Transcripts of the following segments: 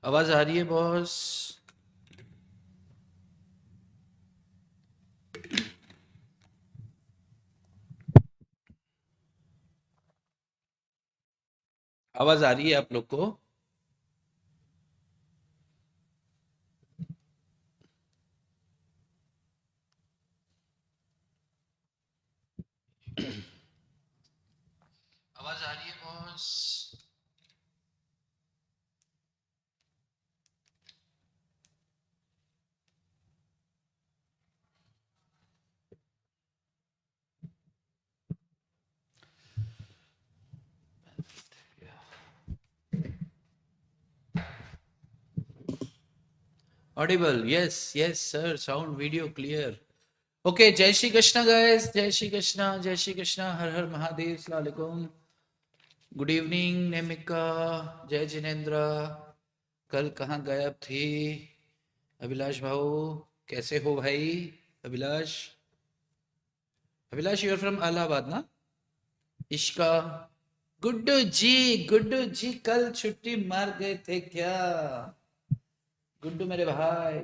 आवाज आ रही है बॉस? आवाज आ रही है आप लोग को? आवाज आ रही है boss? Audible? Yes yes sir, sound video clear. Okay, जय श्री कृष्णा गाइस, जय श्री कृष्णा, जय श्री कृष्णा, हर हर महादेव, अस्सलाम वालेकुम। गुड इवनिंग नेमिका, जय जिनेन्द्र। कल कहाँ गायब थी? अभिलाष भाऊ, कैसे हो भाई? Abhilash, Abhilash you are from Allahabad ना? इश्का, गुड्डू जी, गुड्डू जी कल छुट्टी मार गए थे क्या? गुड्डू मेरे भाई,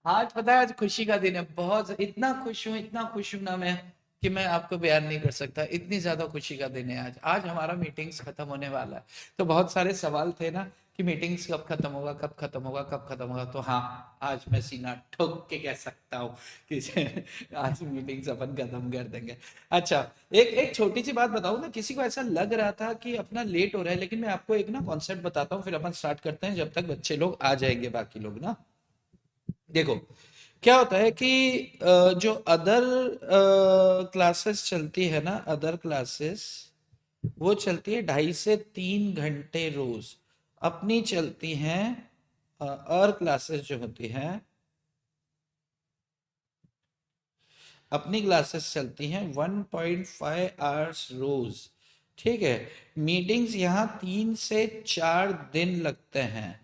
आज पता है, आज खुशी का दिन है। बहुत इतना खुश हूं ना मैं, कि मैं आपको बयान नहीं कर सकता। इतनी ज्यादा खुशी का दिन है आज। आज हमारा मीटिंग्स खत्म होने वाला है। तो बहुत सारे सवाल थे ना कि मीटिंग्स कब खत्म होगा, कब खत्म होगा, कब खत्म होगा। तो हाँ, आज मैं सीना ठोक के कह सकता हूँ कि आज मीटिंग्स अपन खत्म कर देंगे। अच्छा, एक एक छोटी सी बात बताऊं ना, किसी को ऐसा लग रहा था कि अपना लेट हो रहा है, लेकिन मैं आपको एक ना कॉन्सेप्ट बताता हूँ, फिर अपन स्टार्ट करते हैं, जब तक बच्चे लोग आ जाएंगे बाकी लोग ना। देखो, क्या होता है कि जो अदर क्लासेस चलती है ना, अदर क्लासेस वो चलती है 2.5 से 3 घंटे रोज। अपनी चलती हैं और क्लासेस जो होती हैं, अपनी क्लासेस चलती हैं 1.5 आवर्स रोज। ठीक है। मीटिंग्स यहाँ 3 से 4 दिन लगते हैं।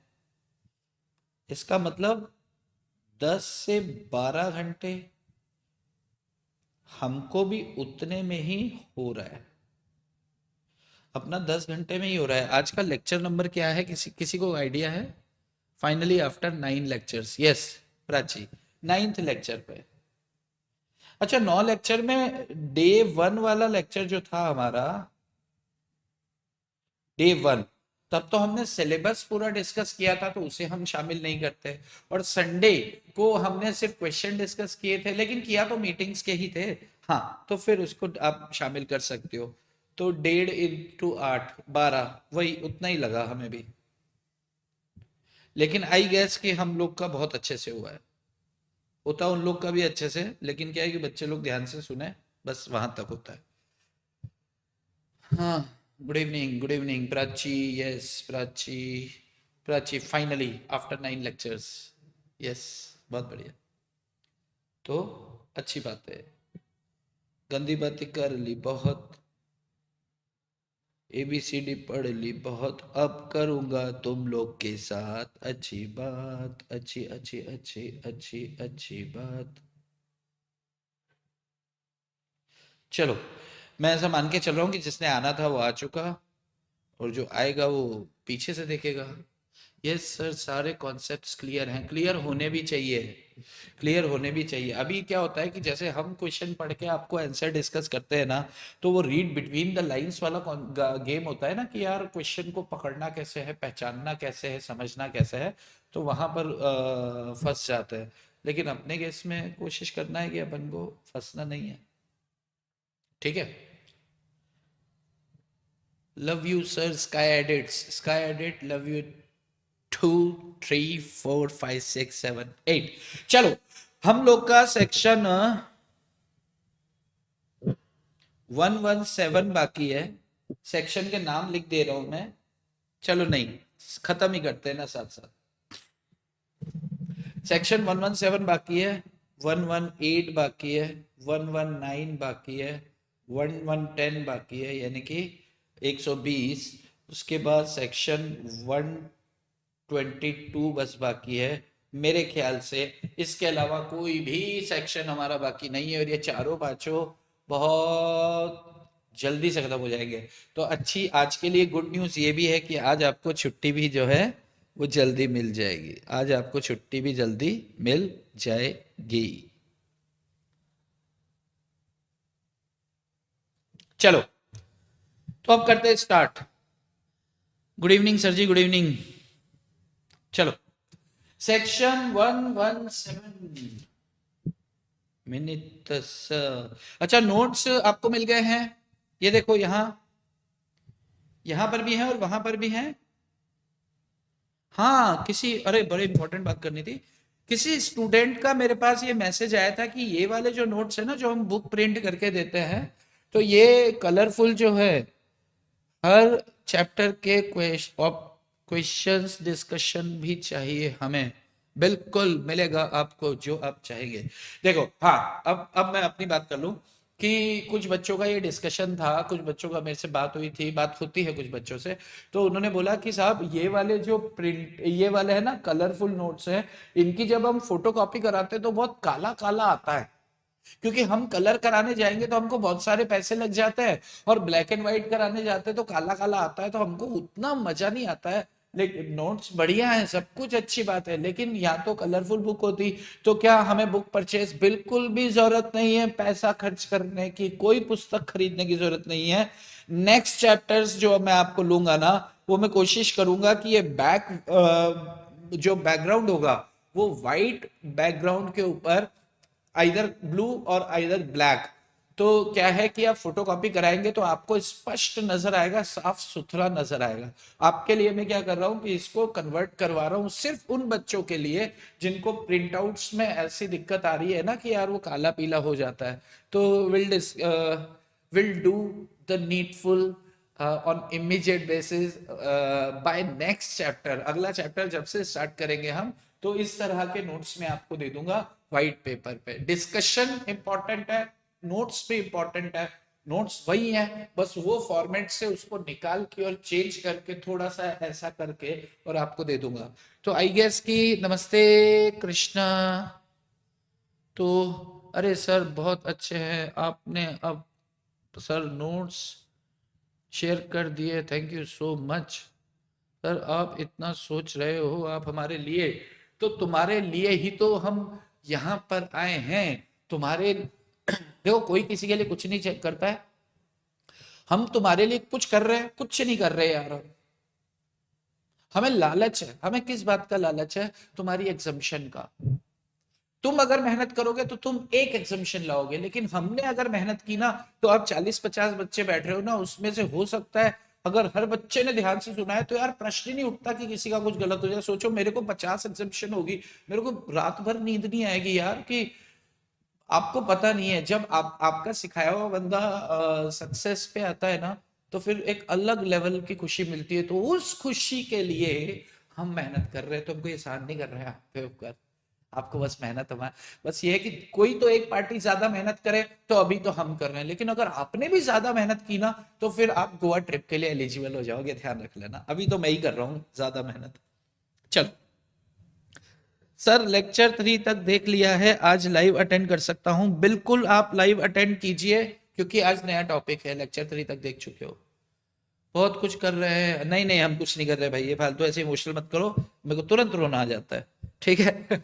इसका मतलब 10 से 12 घंटे हमको भी उतने में ही हो रहा है। अपना 10 घंटे में ही हो रहा है। आज का लेक्चर नंबर क्या है, किसी किसी को आइडिया है? Finally after 9 lectures, yes Prachi, 9th lecture पे। अच्छा, 9 लेक्चर में डे 1 वाला लेक्चर जो था हमारा, डे 1, तब तो हमने सिलेबस पूरा डिस्कस किया था, तो उसे हम शामिल नहीं करते। और संडे को हमने सिर्फ क्वेश्चन डिस्कस किए थे, लेकिन किया तो मीटिंग्स के ही थे। हाँ, तो फिर उसको आप शामिल कर सकते हो। तो 1.5 into 8, 12, वही उतना ही लगा हमें भी। लेकिन आई गेस कि हम लोग का बहुत अच्छे से हुआ है। होता उन लोग का भी अच्छे से, लेकिन क्या है कि बच्चे लोग ध्यान से सुने, बस वहां तक होता है। हाँ, good evening Prachi, yes Prachi, Prachi finally after 9 lectures, yes, बहुत बढ़िया। तो अच्छी बात है, गंदी बातें कर ली बहुत, ABCD पढ़ ली बहुत, अब करूंगा तुम लोग के साथ अच्छी बात, अच्छी अच्छी अच्छी अच्छी अच्छी बात। चलो, मैं ऐसा मान के चल रहा हूँ कि जिसने आना था वो आ चुका, और जो आएगा वो पीछे से देखेगा। यस सर, सारे कॉन्सेप्ट्स क्लियर हैं, क्लियर होने भी चाहिए, क्लियर होने भी चाहिए। अभी क्या होता है कि जैसे हम क्वेश्चन पढ़ के आपको आंसर डिस्कस करते हैं ना, तो वो रीड बिटवीन द लाइंस वाला गेम होता है ना, कि यार क्वेश्चन को पकड़ना कैसे है, पहचानना कैसे है, समझना कैसे है, तो वहां पर फंस जाते हैं। लेकिन अपने केस में कोशिश करना है कि अपन को फंसना नहीं है। ठीक है। Love you sir, sky edits, sky edit love you 2, 3, 4, 5, 6, 7, 8। चलो, हम लोग का सेक्शन 117 बाकी है। सेक्शन के नाम लिख दे रहा हूं मैं। चलो नहीं, खत्म ही करते हैं ना साथ साथ। सेक्शन 117 बाकी है, 118 बाकी है, 119 बाकी है, 1110 बाकी है, यानी कि 120। उसके बाद सेक्शन 122 बस बाकी है मेरे ख्याल से। इसके अलावा कोई भी सेक्शन हमारा बाकी नहीं है, और ये चारों पांचों बहुत जल्दी से खत्म हो जाएंगे। तो अच्छी आज के लिए गुड न्यूज़ ये भी है कि आज आपको छुट्टी भी जो है वो जल्दी मिल जाएगी। आज आपको छुट्टी भी जल्दी मिल जाएगी। चलो, तो अब करते हैं स्टार्ट। गुड इवनिंग सर जी, गुड इवनिंग। चलो, सेक्शन 117 मिनट्स। अच्छा, नोट्स आपको मिल गए हैं, ये देखो यहां पर भी है और वहां पर भी है। हाँ, अरे बड़े इंपॉर्टेंट बात करनी थी। किसी स्टूडेंट का मेरे पास ये मैसेज आया था कि ये वाले जो नोट्स है ना, जो हम बुक प्रिंट करके देते हैं, तो ये कलरफुल जो है, हर चैप्टर के क्वेश्चंस डिस्कशन भी चाहिए हमें। बिल्कुल मिलेगा आपको जो आप चाहेंगे। देखो, हाँ, अब मैं अपनी बात कर लूं कि कुछ बच्चों का ये डिस्कशन था, कुछ बच्चों का मेरे से बात हुई थी, बात होती है कुछ बच्चों से। तो उन्होंने बोला कि साहब ये वाले जो प्रिंट, ये वाले है ना कलरफुल नोट्स हैं, इनकी जब हम फोटो कॉपी कराते हैं तो बहुत काला काला आता है, क्योंकि हम कलर कराने जाएंगे तो हमको बहुत सारे पैसे लग जाते हैं, और ब्लैक एंड व्हाइट कराने जाते हैं तो काला काला आता है, तो हमको उतना मजा नहीं आता है। लेकिन नोट्स बढ़िया है, सब कुछ अच्छी बात है, लेकिन या तो कलरफुल बुक होती तो क्या हमें बुक परचेज बिल्कुल भी जरूरत नहीं है, पैसा खर्च करने की, कोई पुस्तक खरीदने की जरूरत नहीं है। नेक्स्ट चैप्टर्स जो मैं आपको लूंगा ना, वो मैं कोशिश करूंगा कि ये जो बैकग्राउंड होगा वो व्हाइट बैकग्राउंड के ऊपर आइदर ब्लू और आइदर ब्लैक। तो क्या है कि आप फोटोकॉपी कराएंगे तो आपको स्पष्ट नजर आएगा, साफ सुथरा नजर आएगा। आपके लिए मैं क्या कर रहा हूं कि इसको कन्वर्ट करवा रहा हूं सिर्फ उन बच्चों के लिए जिनको प्रिंटआउट्स में ऐसी दिक्कत आ रही है ना कि यार वो काला पीला हो जाता है। तो will do the needful on immediate basis by next chapter. अगला चैप्टर जब से स्टार्ट करेंगे हम, तो इस तरह के नोट्स में आपको दे दूंगा व्हाइट पेपर पे। डिस्कशन इंपॉर्टेंट है, नोट्स भी इंपॉर्टेंट है। नोट्स वही है, बस वो फॉर्मेट से उसको निकाल के और चेंज करके थोड़ा सा ऐसा करके और आपको दे दूंगा। तो आई गेस कि नमस्ते कृष्णा। तो अरे सर बहुत अच्छे हैं आपने, अब सर नोट्स शेयर कर दिए, thank you so much sir. आप इतना सोच रहे हो आप हमारे लिए, तो तुम्हारे लिए ही तो हम यहाँ पर आए हैं। तुम्हारे देखो, कोई किसी के लिए कुछ नहीं चेक करता है, हम तुम्हारे लिए कुछ कर रहे हैं, कुछ नहीं कर रहे यार। हमें लालच है, हमें किस बात का लालच है? तुम्हारी एग्जामिशन का। तुम अगर मेहनत करोगे तो तुम एक एग्जामिशन लाओगे, लेकिन हमने अगर मेहनत की ना, तो आप 40-50 बच्चे बैठ रहे हो ना, उसमें से हो सकता है अगर हर बच्चे ने ध्यान से सुना है तो यार प्रश्न ही नहीं उठता कि किसी का कुछ गलत हो जाए। सोचो मेरे को 50 एग्जामिशन होगी, मेरे को रात भर नींद नहीं आएगी यार। कि आपको पता नहीं है, जब आपका सिखाया हुआ बंदा सक्सेस पे आता है ना, तो फिर एक अलग लेवल की खुशी मिलती है। तो उस खुशी के लिए हम मेहनत कर रहे हैं, तो हमको एहसान नहीं कर रहे हैं आप पे ऊपर। आपको बस मेहनत, हमारा बस ये है कि कोई तो एक पार्टी ज्यादा मेहनत करे, तो अभी तो हम कर रहे हैं, लेकिन अगर आपने भी ज्यादा मेहनत की ना, तो फिर आप गोवा ट्रिप के लिए एलिजिबल हो जाओगे, ध्यान रख लेना। अभी तो मैं ही कर रहा हूँ ज्यादा मेहनत। चलो सर, लेक्चर 3 तक देख लिया है, आज लाइव अटेंड कर सकता हूं? बिल्कुल आप लाइव अटेंड कीजिए, क्योंकि आज नया टॉपिक है। लेक्चर 3 तक देख चुके हो, बहुत कुछ कर रहे हैं। नहीं नहीं, हम कुछ नहीं कर रहे भाई, ये फालतू ऐसे इमोशनल मत करो, मेरे को तुरंत रोना आ जाता है, ठीक है?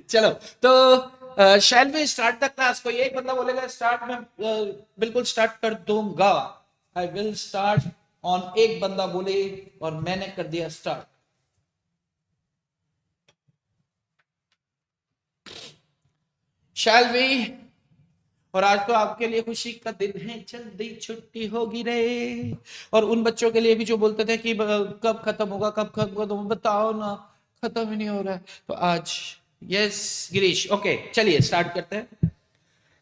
चलो, तो shall we start the class? कोई एक बंदा बोलेगा स्टार्ट, में बिल्कुल स्टार्ट कर दूंगा। आई विल स्टार्ट ऑन, एक बंदा बोले और मैंने कर दिया स्टार्ट। Shall we? और आज तो आपके लिए खुशी का दिन है, जल्दी छुट्टी होगी रे। और उन बच्चों के लिए भी जो बोलते थे कि कब खत्म होगा, कब खत्म होगा, बताओ ना, खत्म ही नहीं हो रहा है। तो आज यस गिरीश, ओके चलिए स्टार्ट करते हैं।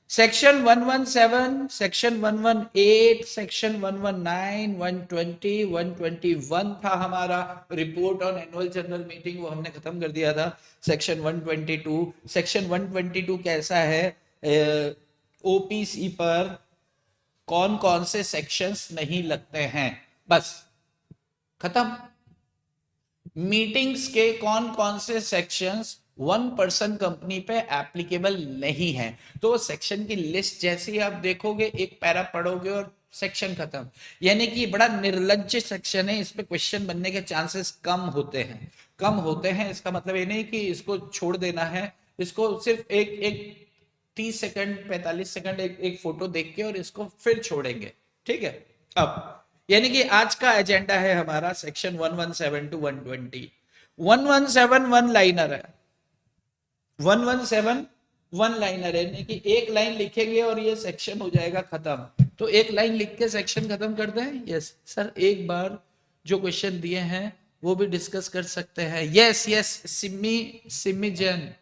सेक्शन 117, सेक्शन 118, सेक्शन 119, 120, 121 था हमारा report on annual general meeting, वो हमने खत्म कर दिया था। सेक्शन 122, सेक्शन 122 कैसा है? ओपीसी पर कौन कौन से सेक्शंस नहीं लगते हैं, बस खत्म। मीटिंग्स के कौन कौन से सेक्शंस 1% कंपनी पे एप्लीकेबल नहीं है। तो सेक्शन की लिस्ट जैसे ही आप देखोगे, एक पैरा पढ़ोगे और सेक्शन खत्म। यानी कि बड़ा निर्लज्ज सेक्शन है, इस पे क्वेश्चन बनने के चांसेस कम होते हैं, कम होते हैं। इसका मतलब ये नहीं कि इसको छोड़ देना है, इसको सिर्फ एक एक 30 सेकंड 45 सेकंड एक फोटो देख के और इसको फिर छोड़ेंगे, ठीक है। अब यानी कि आज का एजेंडा है हमारा सेक्शन 117 टू 120। 117 वन लाइनर है, 117 वन लाइनर है, यानी कि एक लाइन लिखेंगे और ये सेक्शन हो जाएगा खत्म। तो एक लाइन लिख के सेक्शन खत्म कर दें? यस सर, एक बार जो क्वेश्चन दिए हैं वो भी डिस्कस कर सकते हैं। यस यस, सिमी सिमी जैन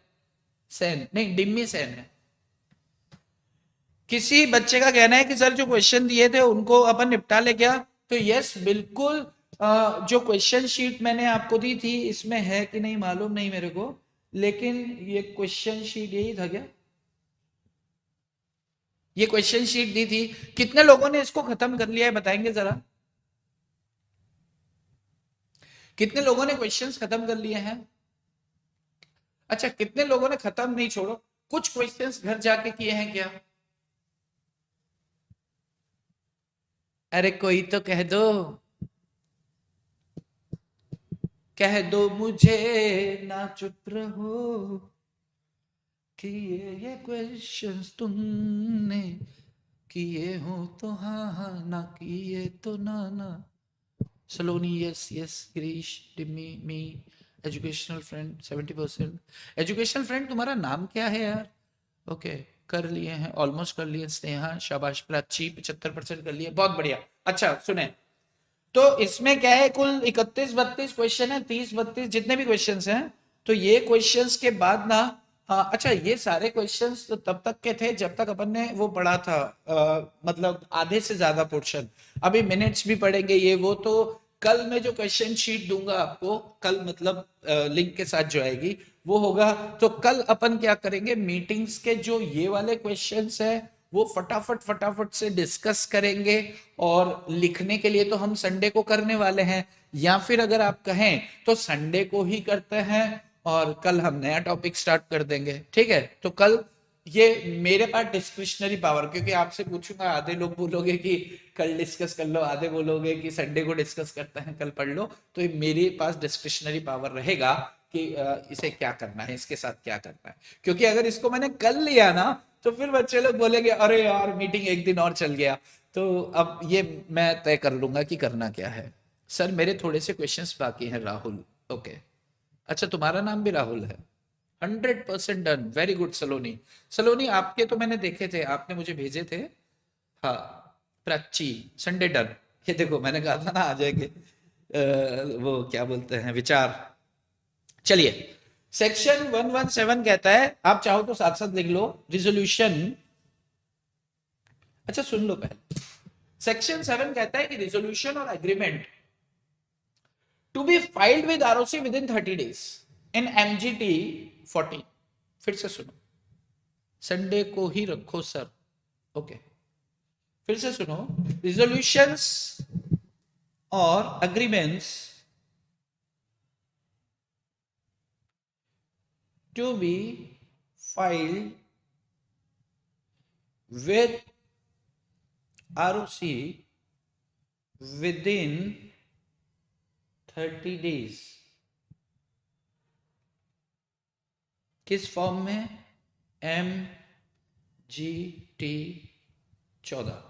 सेन नहीं, डिम्मी सेन है। किसी बच्चे का कहना है कि सर जो क्वेश्चन दिए थे उनको अपन निपटा ले क्या? तो यस बिल्कुल। जो क्वेश्चन शीट मैंने आपको दी थी इसमें है कि नहीं मालूम नहीं मेरे को, लेकिन ये क्वेश्चन शीट यही था क्या? ये क्वेश्चन शीट दी थी। कितने लोगों ने इसको खत्म कर लिया है बताएंगे जरा? कितने लोगों ने क्वेश्चंस खत्म कर लिए हैं? अच्छा, कितने लोगों ने खत्म नहीं, छोड़ो, कुछ क्वेश्चंस घर जाके किए हैं क्या? अरे कोई तो कह दो, कह दो मुझे, ना चुप रहो कि ये क्वेश्चंस तुमने किए हो तो हाँ हाँ, ना किए तो ना ना। सलोनी यस यस, गिरीश, डिम्मी, मी, एजुकेशनल फ्रेंड 70%। एजुकेशनल फ्रेंड तुम्हारा नाम क्या है यार? ओके, कर लिए हैं, ऑलमोस्ट कर लिए। स्नेहा शाबाश, प्राची 75% कर लिए, बहुत बढ़िया। अच्छा सुने, तो इसमें क्या है, कुल 31-32 क्वेश्चन है, 30-32 जितने भी क्वेश्चंस हैं। तो ये क्वेश्चंस के बाद ना, हाँ अच्छा, ये सारे क्वेश्चंस तो तब तक के थे जब तक अपन ने वो पढ़ा था, मतलब आधे से ज्यादा पोर्शन। अभी मिनट्स भी पढ़ेंगे ये वो, तो कल मैं जो क्वेश्चन शीट दूंगा आपको, कल मतलब लिंक के साथ जो आएगी वो होगा। तो कल अपन क्या करेंगे, मीटिंग्स के जो ये वाले क्वेश्चंस है वो फटाफट फटाफट से डिस्कस करेंगे। और लिखने के लिए तो हम संडे को करने वाले हैं, या फिर अगर आप कहें तो संडे को ही करते हैं और कल हम नया टॉपिक स्टार्ट कर देंगे, ठीक है। तो कल ये मेरे पास डिस्क्रिशनरी पावर, क्योंकि आपसे पूछूंगा, आधे लोग बोलोगे कि कल डिस्कस कर लो, आधे बोलोगे कि संडे को डिस्कस करते हैं, कल पढ़ लो। तो ये मेरे पास डिस्क्रिशनरी पावर रहेगा कि इसे क्या करना है, इसके साथ क्या करना है। क्योंकि अगर इसको मैंने कल लिया ना, तो फिर बच्चे लोग बोलेंगे अरे यार मीटिंग एक दिन और चल गया। तो अब ये मैं तय कर लूंगा कि करना क्या है। सर मेरे थोड़े से क्वेश्चंस बाकी हैं राहुल। ओके, अच्छा तुम्हारा नाम भी राहुल है? 100% डन, वेरी गुड सलोनी। सलोनी आपके तो मैंने देखे थे, आपने मुझे भेजे थे। हाँ, प्राची संडे डन। ये देखो मैंने कहा था ना आ जाएंगे, वो क्या बोलते हैं, विचार। चलिए, सेक्शन 117 कहता है, आप चाहो तो साथ साथ लिख लो, रिजोल्यूशन। अच्छा सुन लो पहले, सेक्शन 7 कहता है कि रिजोल्यूशन और agreement to be filed with ROC within 30 days in MGT 14। फिर से सुनो, संडे को ही रखो सर। ओके, फिर से सुनो, रिजोल्यूशंस और agreements to be filed with ROC within 30 days। किस फॉर्म में? MGT 14।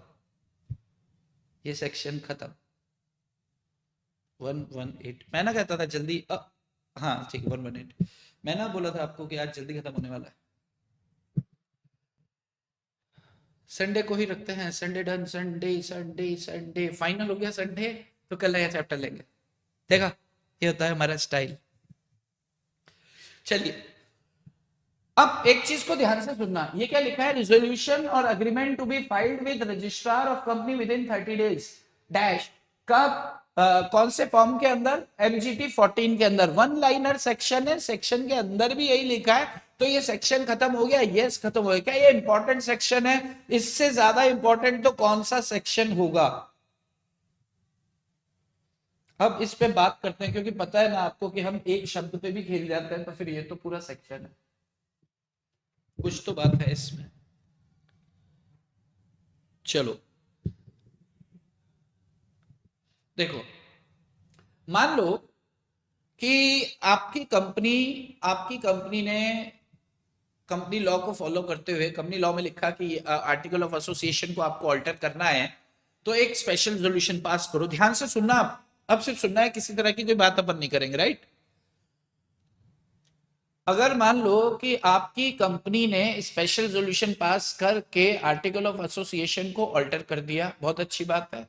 ये सेक्शन खत्म। 118 मैं ना कहता था जल्दी, हाँ ठीक, 118 मैं ना बोला था आपको कि आज जल्दी खत्म होने वाला है। संडे को ही रखते हैं, Sunday done, Sunday Sunday Sunday final हो गया संडे। तो कल नया चैप्टर लेंगे, देखा, ये होता है हमारा स्टाइल। चलिए, अब एक चीज को ध्यान से सुनना, ये क्या लिखा है, रिजोल्यूशन और agreement to be filed with registrar of company within 30 days dash. कब, कौन से फॉर्म के अंदर? एमजीटी 14 के अंदर। वन लाइनर सेक्शन है, सेक्शन के अंदर भी यही लिखा है। तो ये सेक्शन खत्म हो गया? यस खत्म हो गया। क्या ये इंपॉर्टेंट सेक्शन है? इससे ज्यादा इंपॉर्टेंट तो कौन सा सेक्शन होगा? अब इस पे बात करते हैं, क्योंकि पता है ना आपको कि हम एक शब्द पे भी खेल जाते हैं तो फिर ये तो पूरा सेक्शन है, कुछ तो बात है इसमें। चलो देखो, मान लो कि आपकी कंपनी ने कंपनी लॉ को फॉलो करते हुए, कंपनी लॉ में लिखा कि आर्टिकल ऑफ एसोसिएशन को आपको ऑल्टर करना है, तो एक स्पेशल रेजोल्यूशन पास करो। ध्यान से सुनना, आप अब सिर्फ सुनना है, किसी तरह की कोई बात अपन नहीं करेंगे, राइट। अगर मान लो कि आपकी कंपनी ने स्पेशल रेजोल्यूशन पास करके आर्टिकल ऑफ एसोसिएशन को ऑल्टर कर दिया, बहुत अच्छी बात है।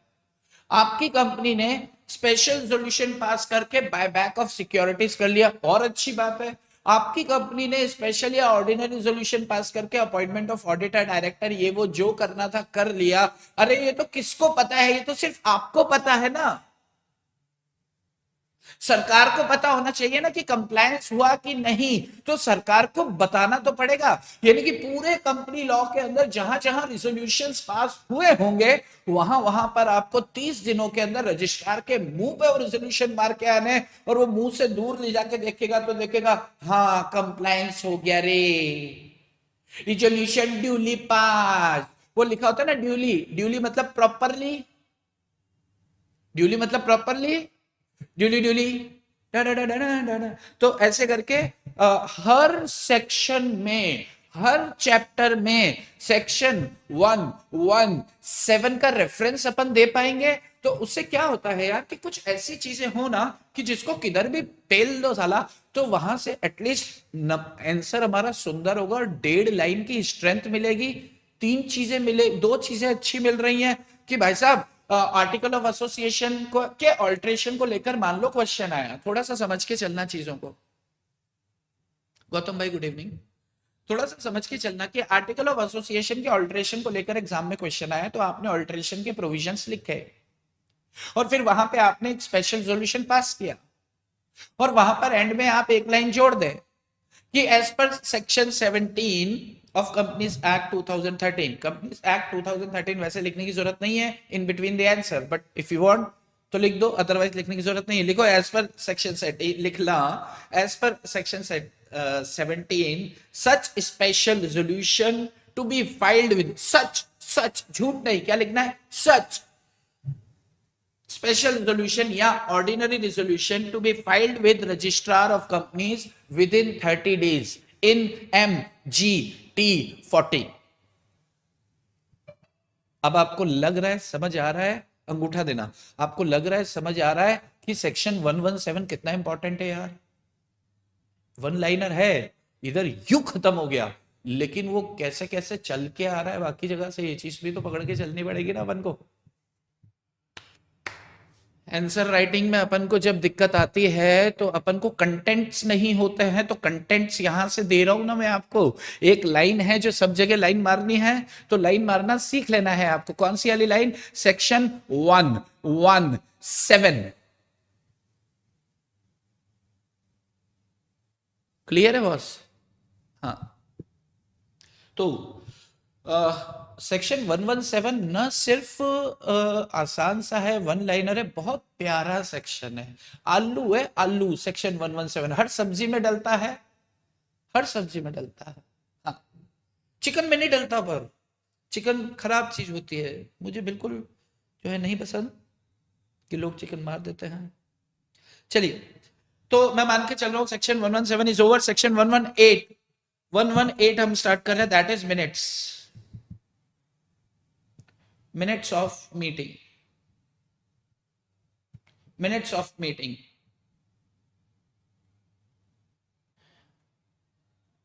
आपकी कंपनी ने स्पेशल रेजोल्यूशन पास करके बायबैक ऑफ सिक्योरिटीज कर लिया, और अच्छी बात है। आपकी कंपनी ने स्पेशल या ऑर्डिनरी रेजोल्यूशन पास करके अपॉइंटमेंट ऑफ ऑडिटर, डायरेक्टर, ये वो जो करना था कर लिया। अरे ये तो किसको पता है, ये तो सिर्फ आपको पता है ना। सरकार को पता होना चाहिए ना कि कंप्लायंस हुआ कि नहीं, तो सरकार को बताना तो पड़ेगा। यानी कि पूरे कंपनी लॉ के अंदर जहां जहां रिजोल्यूशंस पास हुए होंगे, वहां वहां पर आपको 30 दिनों के अंदर रजिस्ट्रार के मुंह पे वो रिजोल्यूशन मार के आने, और वो मुंह से दूर ले जाके देखेगा तो देखेगा हाँ कंप्लायंस हो गया रे, रिजोल्यूशन ड्यूली पास। वो लिखा होता है ना ड्यूली, ड्यूली मतलब प्रॉपरली, ड्यूली मतलब प्रॉपरली, ड्यूली ड्यूली तो ऐसे करके हर सेक्शन में, हर चैप्टर में सेक्शन 117 का रेफरेंस अपन दे पाएंगे। तो उससे क्या होता है यार कि कुछ ऐसी चीजें हो ना कि जिसको किधर भी पेल दो साला, तो वहां से एटलीस्ट आंसर हमारा सुंदर होगा, और 1.5 लाइन की स्ट्रेंथ मिलेगी। तीन चीजें मिले, दो चीजें अच्छी मिल रही हैं कि भाई साहब आर्टिकल ऑफ एसोसिएशन को के ऑल्ट्रेशन को लेकर मान लो क्वेश्चन आया, थोड़ा सा समझ के चलना चीजों को। गौतम भाई गुड इवनिंग। थोड़ा सा समझ के चलना कि आर्टिकल ऑफ एसोसिएशन के ऑल्ट्रेशन को लेकर एग्जाम में क्वेश्चन आया, तो आपने ऑल्ट्रेशन के प्रोविजंस लिखे, और फिर वहां पे आपने एक स्पेशल रेजोल्यूशन पास किया, और वहां पर एंड में आप एक लाइन जोड़ दे कि as per section 17 of companies act 2013, companies act 2013 वैसे लिखने की जरूरत नहीं है in between the answer, but if you want तो लिख दो, अदरवाइज लिखने की जरूरत नहीं है। लिखो एज पर सेक्शन सेट, लिख ला as per section 17 such special resolution to be filed with such, सच झूठ नहीं, क्या लिखना है, सच special resolution या ordinary resolution to be filed with registrar of companies within 30 days in MGT 40। अब आपको लग रहा है, समझ आ रहा है, अंगूठा देना, आपको लग रहा है, समझ आ रहा है कि सेक्शन 117 कितना इंपॉर्टेंट है यार। वन लाइनर है, इधर यू खत्म हो गया, लेकिन वो कैसे कैसे चल के आ रहा है बाकी जगह से, ये चीज भी तो पकड़ के चलनी पड़ेगी ना अपन को। आंसर राइटिंग में अपन को जब दिक्कत आती है तो अपन को कंटेंट्स नहीं होते हैं, तो कंटेंट्स यहां से दे रहा हूं ना मैं आपको। एक लाइन है जो सब जगह लाइन मारनी है, तो लाइन मारना सीख लेना है आपको। कौन सी वाली लाइन, सेक्शन 117। क्लियर है बॉस? हाँ, तो सेक्शन 117 न सिर्फ आसान सा है, वन लाइनर है, बहुत प्यारा सेक्शन है। आलू है, आलू सेक्शन 117 हर सब्जी में डलता है, हर सब्जी में डलता है। हाँ, चिकन में नहीं डलता, पर चिकन खराब चीज होती है, मुझे बिल्कुल जो है नहीं पसंद कि लोग चिकन मार देते हैं। चलिए, तो मैं मान के चल रहा हूं सेक्शन 117 इज ओवर। सेक्शन 118 हम स्टार्ट कर रहे हैं, that is minutes, minutes of meeting, minutes of meeting।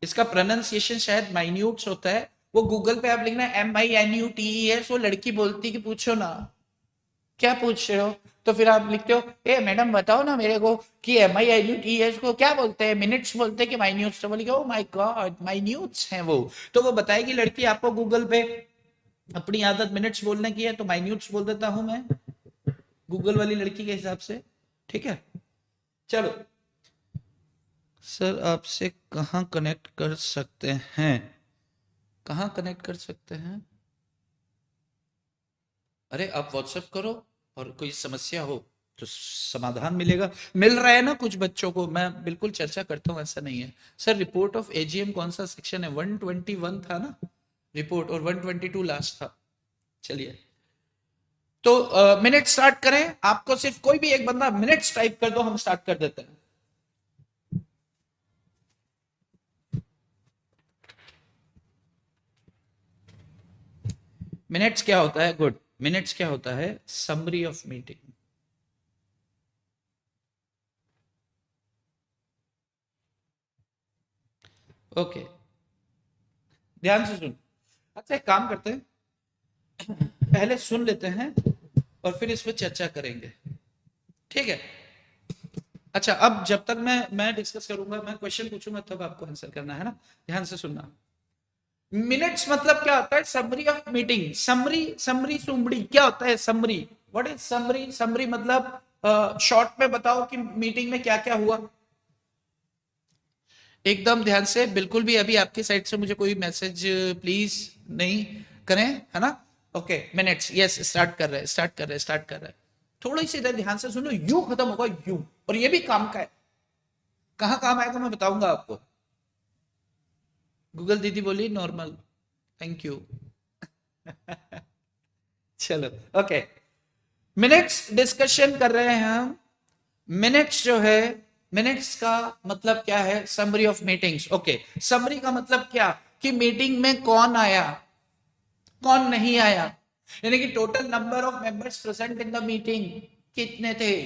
इसका प्रोनाउंसिएशन शायद माइन्यूट्स होता है, वो गूगल पे आप लिखना MINUTES, वो लड़की बोलती कि पूछो ना, क्या पूछ रहे हो, तो फिर आप लिखते हो ए मैडम बताओ ना मेरे को कि MINUTES को क्या बोलते हैं, मिनट्स बोलते हैं कि माइन्यूट्स, तो बोली ओ माय गॉड माइन्यूट्स हैं वो, तो वो बताएगी लड़की आपको गूगल पे। अपनी आदत मिनट्स बोलने की है तो माइन्यूट्स बोल देता हूं मैं गूगल वाली लड़की के हिसाब से, ठीक है। चलो सर, आपसे कहाँ कनेक्ट कर सकते हैं, कहाँ कनेक्ट कर सकते हैं? अरे आप व्हाट्सएप करो, और कोई समस्या हो तो समाधान मिलेगा। मिल रहा है ना कुछ बच्चों को, मैं बिल्कुल चर्चा करता हूं, ऐसा नहीं है। सर रिपोर्ट ऑफ एजीएम कौन सा सेक्शन है? 121 था ना रिपोर्ट, और 122 लास्ट था। चलिए, तो मिनट स्टार्ट करें। आपको सिर्फ कोई भी एक बंदा मिनट्स टाइप कर दो, हम स्टार्ट कर देते हैं। मिनट्स क्या होता है? गुड। मिनट्स क्या होता है? Summary of meeting. ओके, ध्यान से सुन। अच्छा, एक काम करते हैं, पहले सुन लेते हैं और फिर इस पर चर्चा करेंगे, ठीक है? अच्छा, अब जब तक मैं डिस्कस करूंगा, मैं क्वेश्चन पूछूंगा, तब आपको आंसर करना है ना। ध्यान से सुनना। मिनट्स मतलब क्या होता है? Summary of meeting. Summary, summary सुमड़ी क्या होता है? Summary, what is summary? Summary मतलब शॉर्ट में बताओ कि मीटिंग में क्या क्या हुआ। एकदम ध्यान से, बिल्कुल भी अभी आपकी साइड से मुझे कोई मैसेज प्लीज नहीं करें, है ना? ओके, मिनट्स, यस, स्टार्ट कर रहे हैं, स्टार्ट कर रहे हैं, स्टार्ट कर रहे हैं। थोड़ी सी देर ध्यान से सुनो, यू खत्म होगा, यू, और ये भी काम का है। कहां काम आएगा मैं बताऊंगा आपको। गूगल दीदी बोली नॉर्मल, थैंक यू। चलो, ओके, मिनट्स डिस्कशन कर रहे हैं हम। मिनट्स जो है, मिनट्स का मतलब क्या है? Summary of meetings. Okay, summary का मतलब क्या कि मीटिंग में कौन आया, कौन नहीं आया, यानी कि total number of members present in the meeting कितने थे,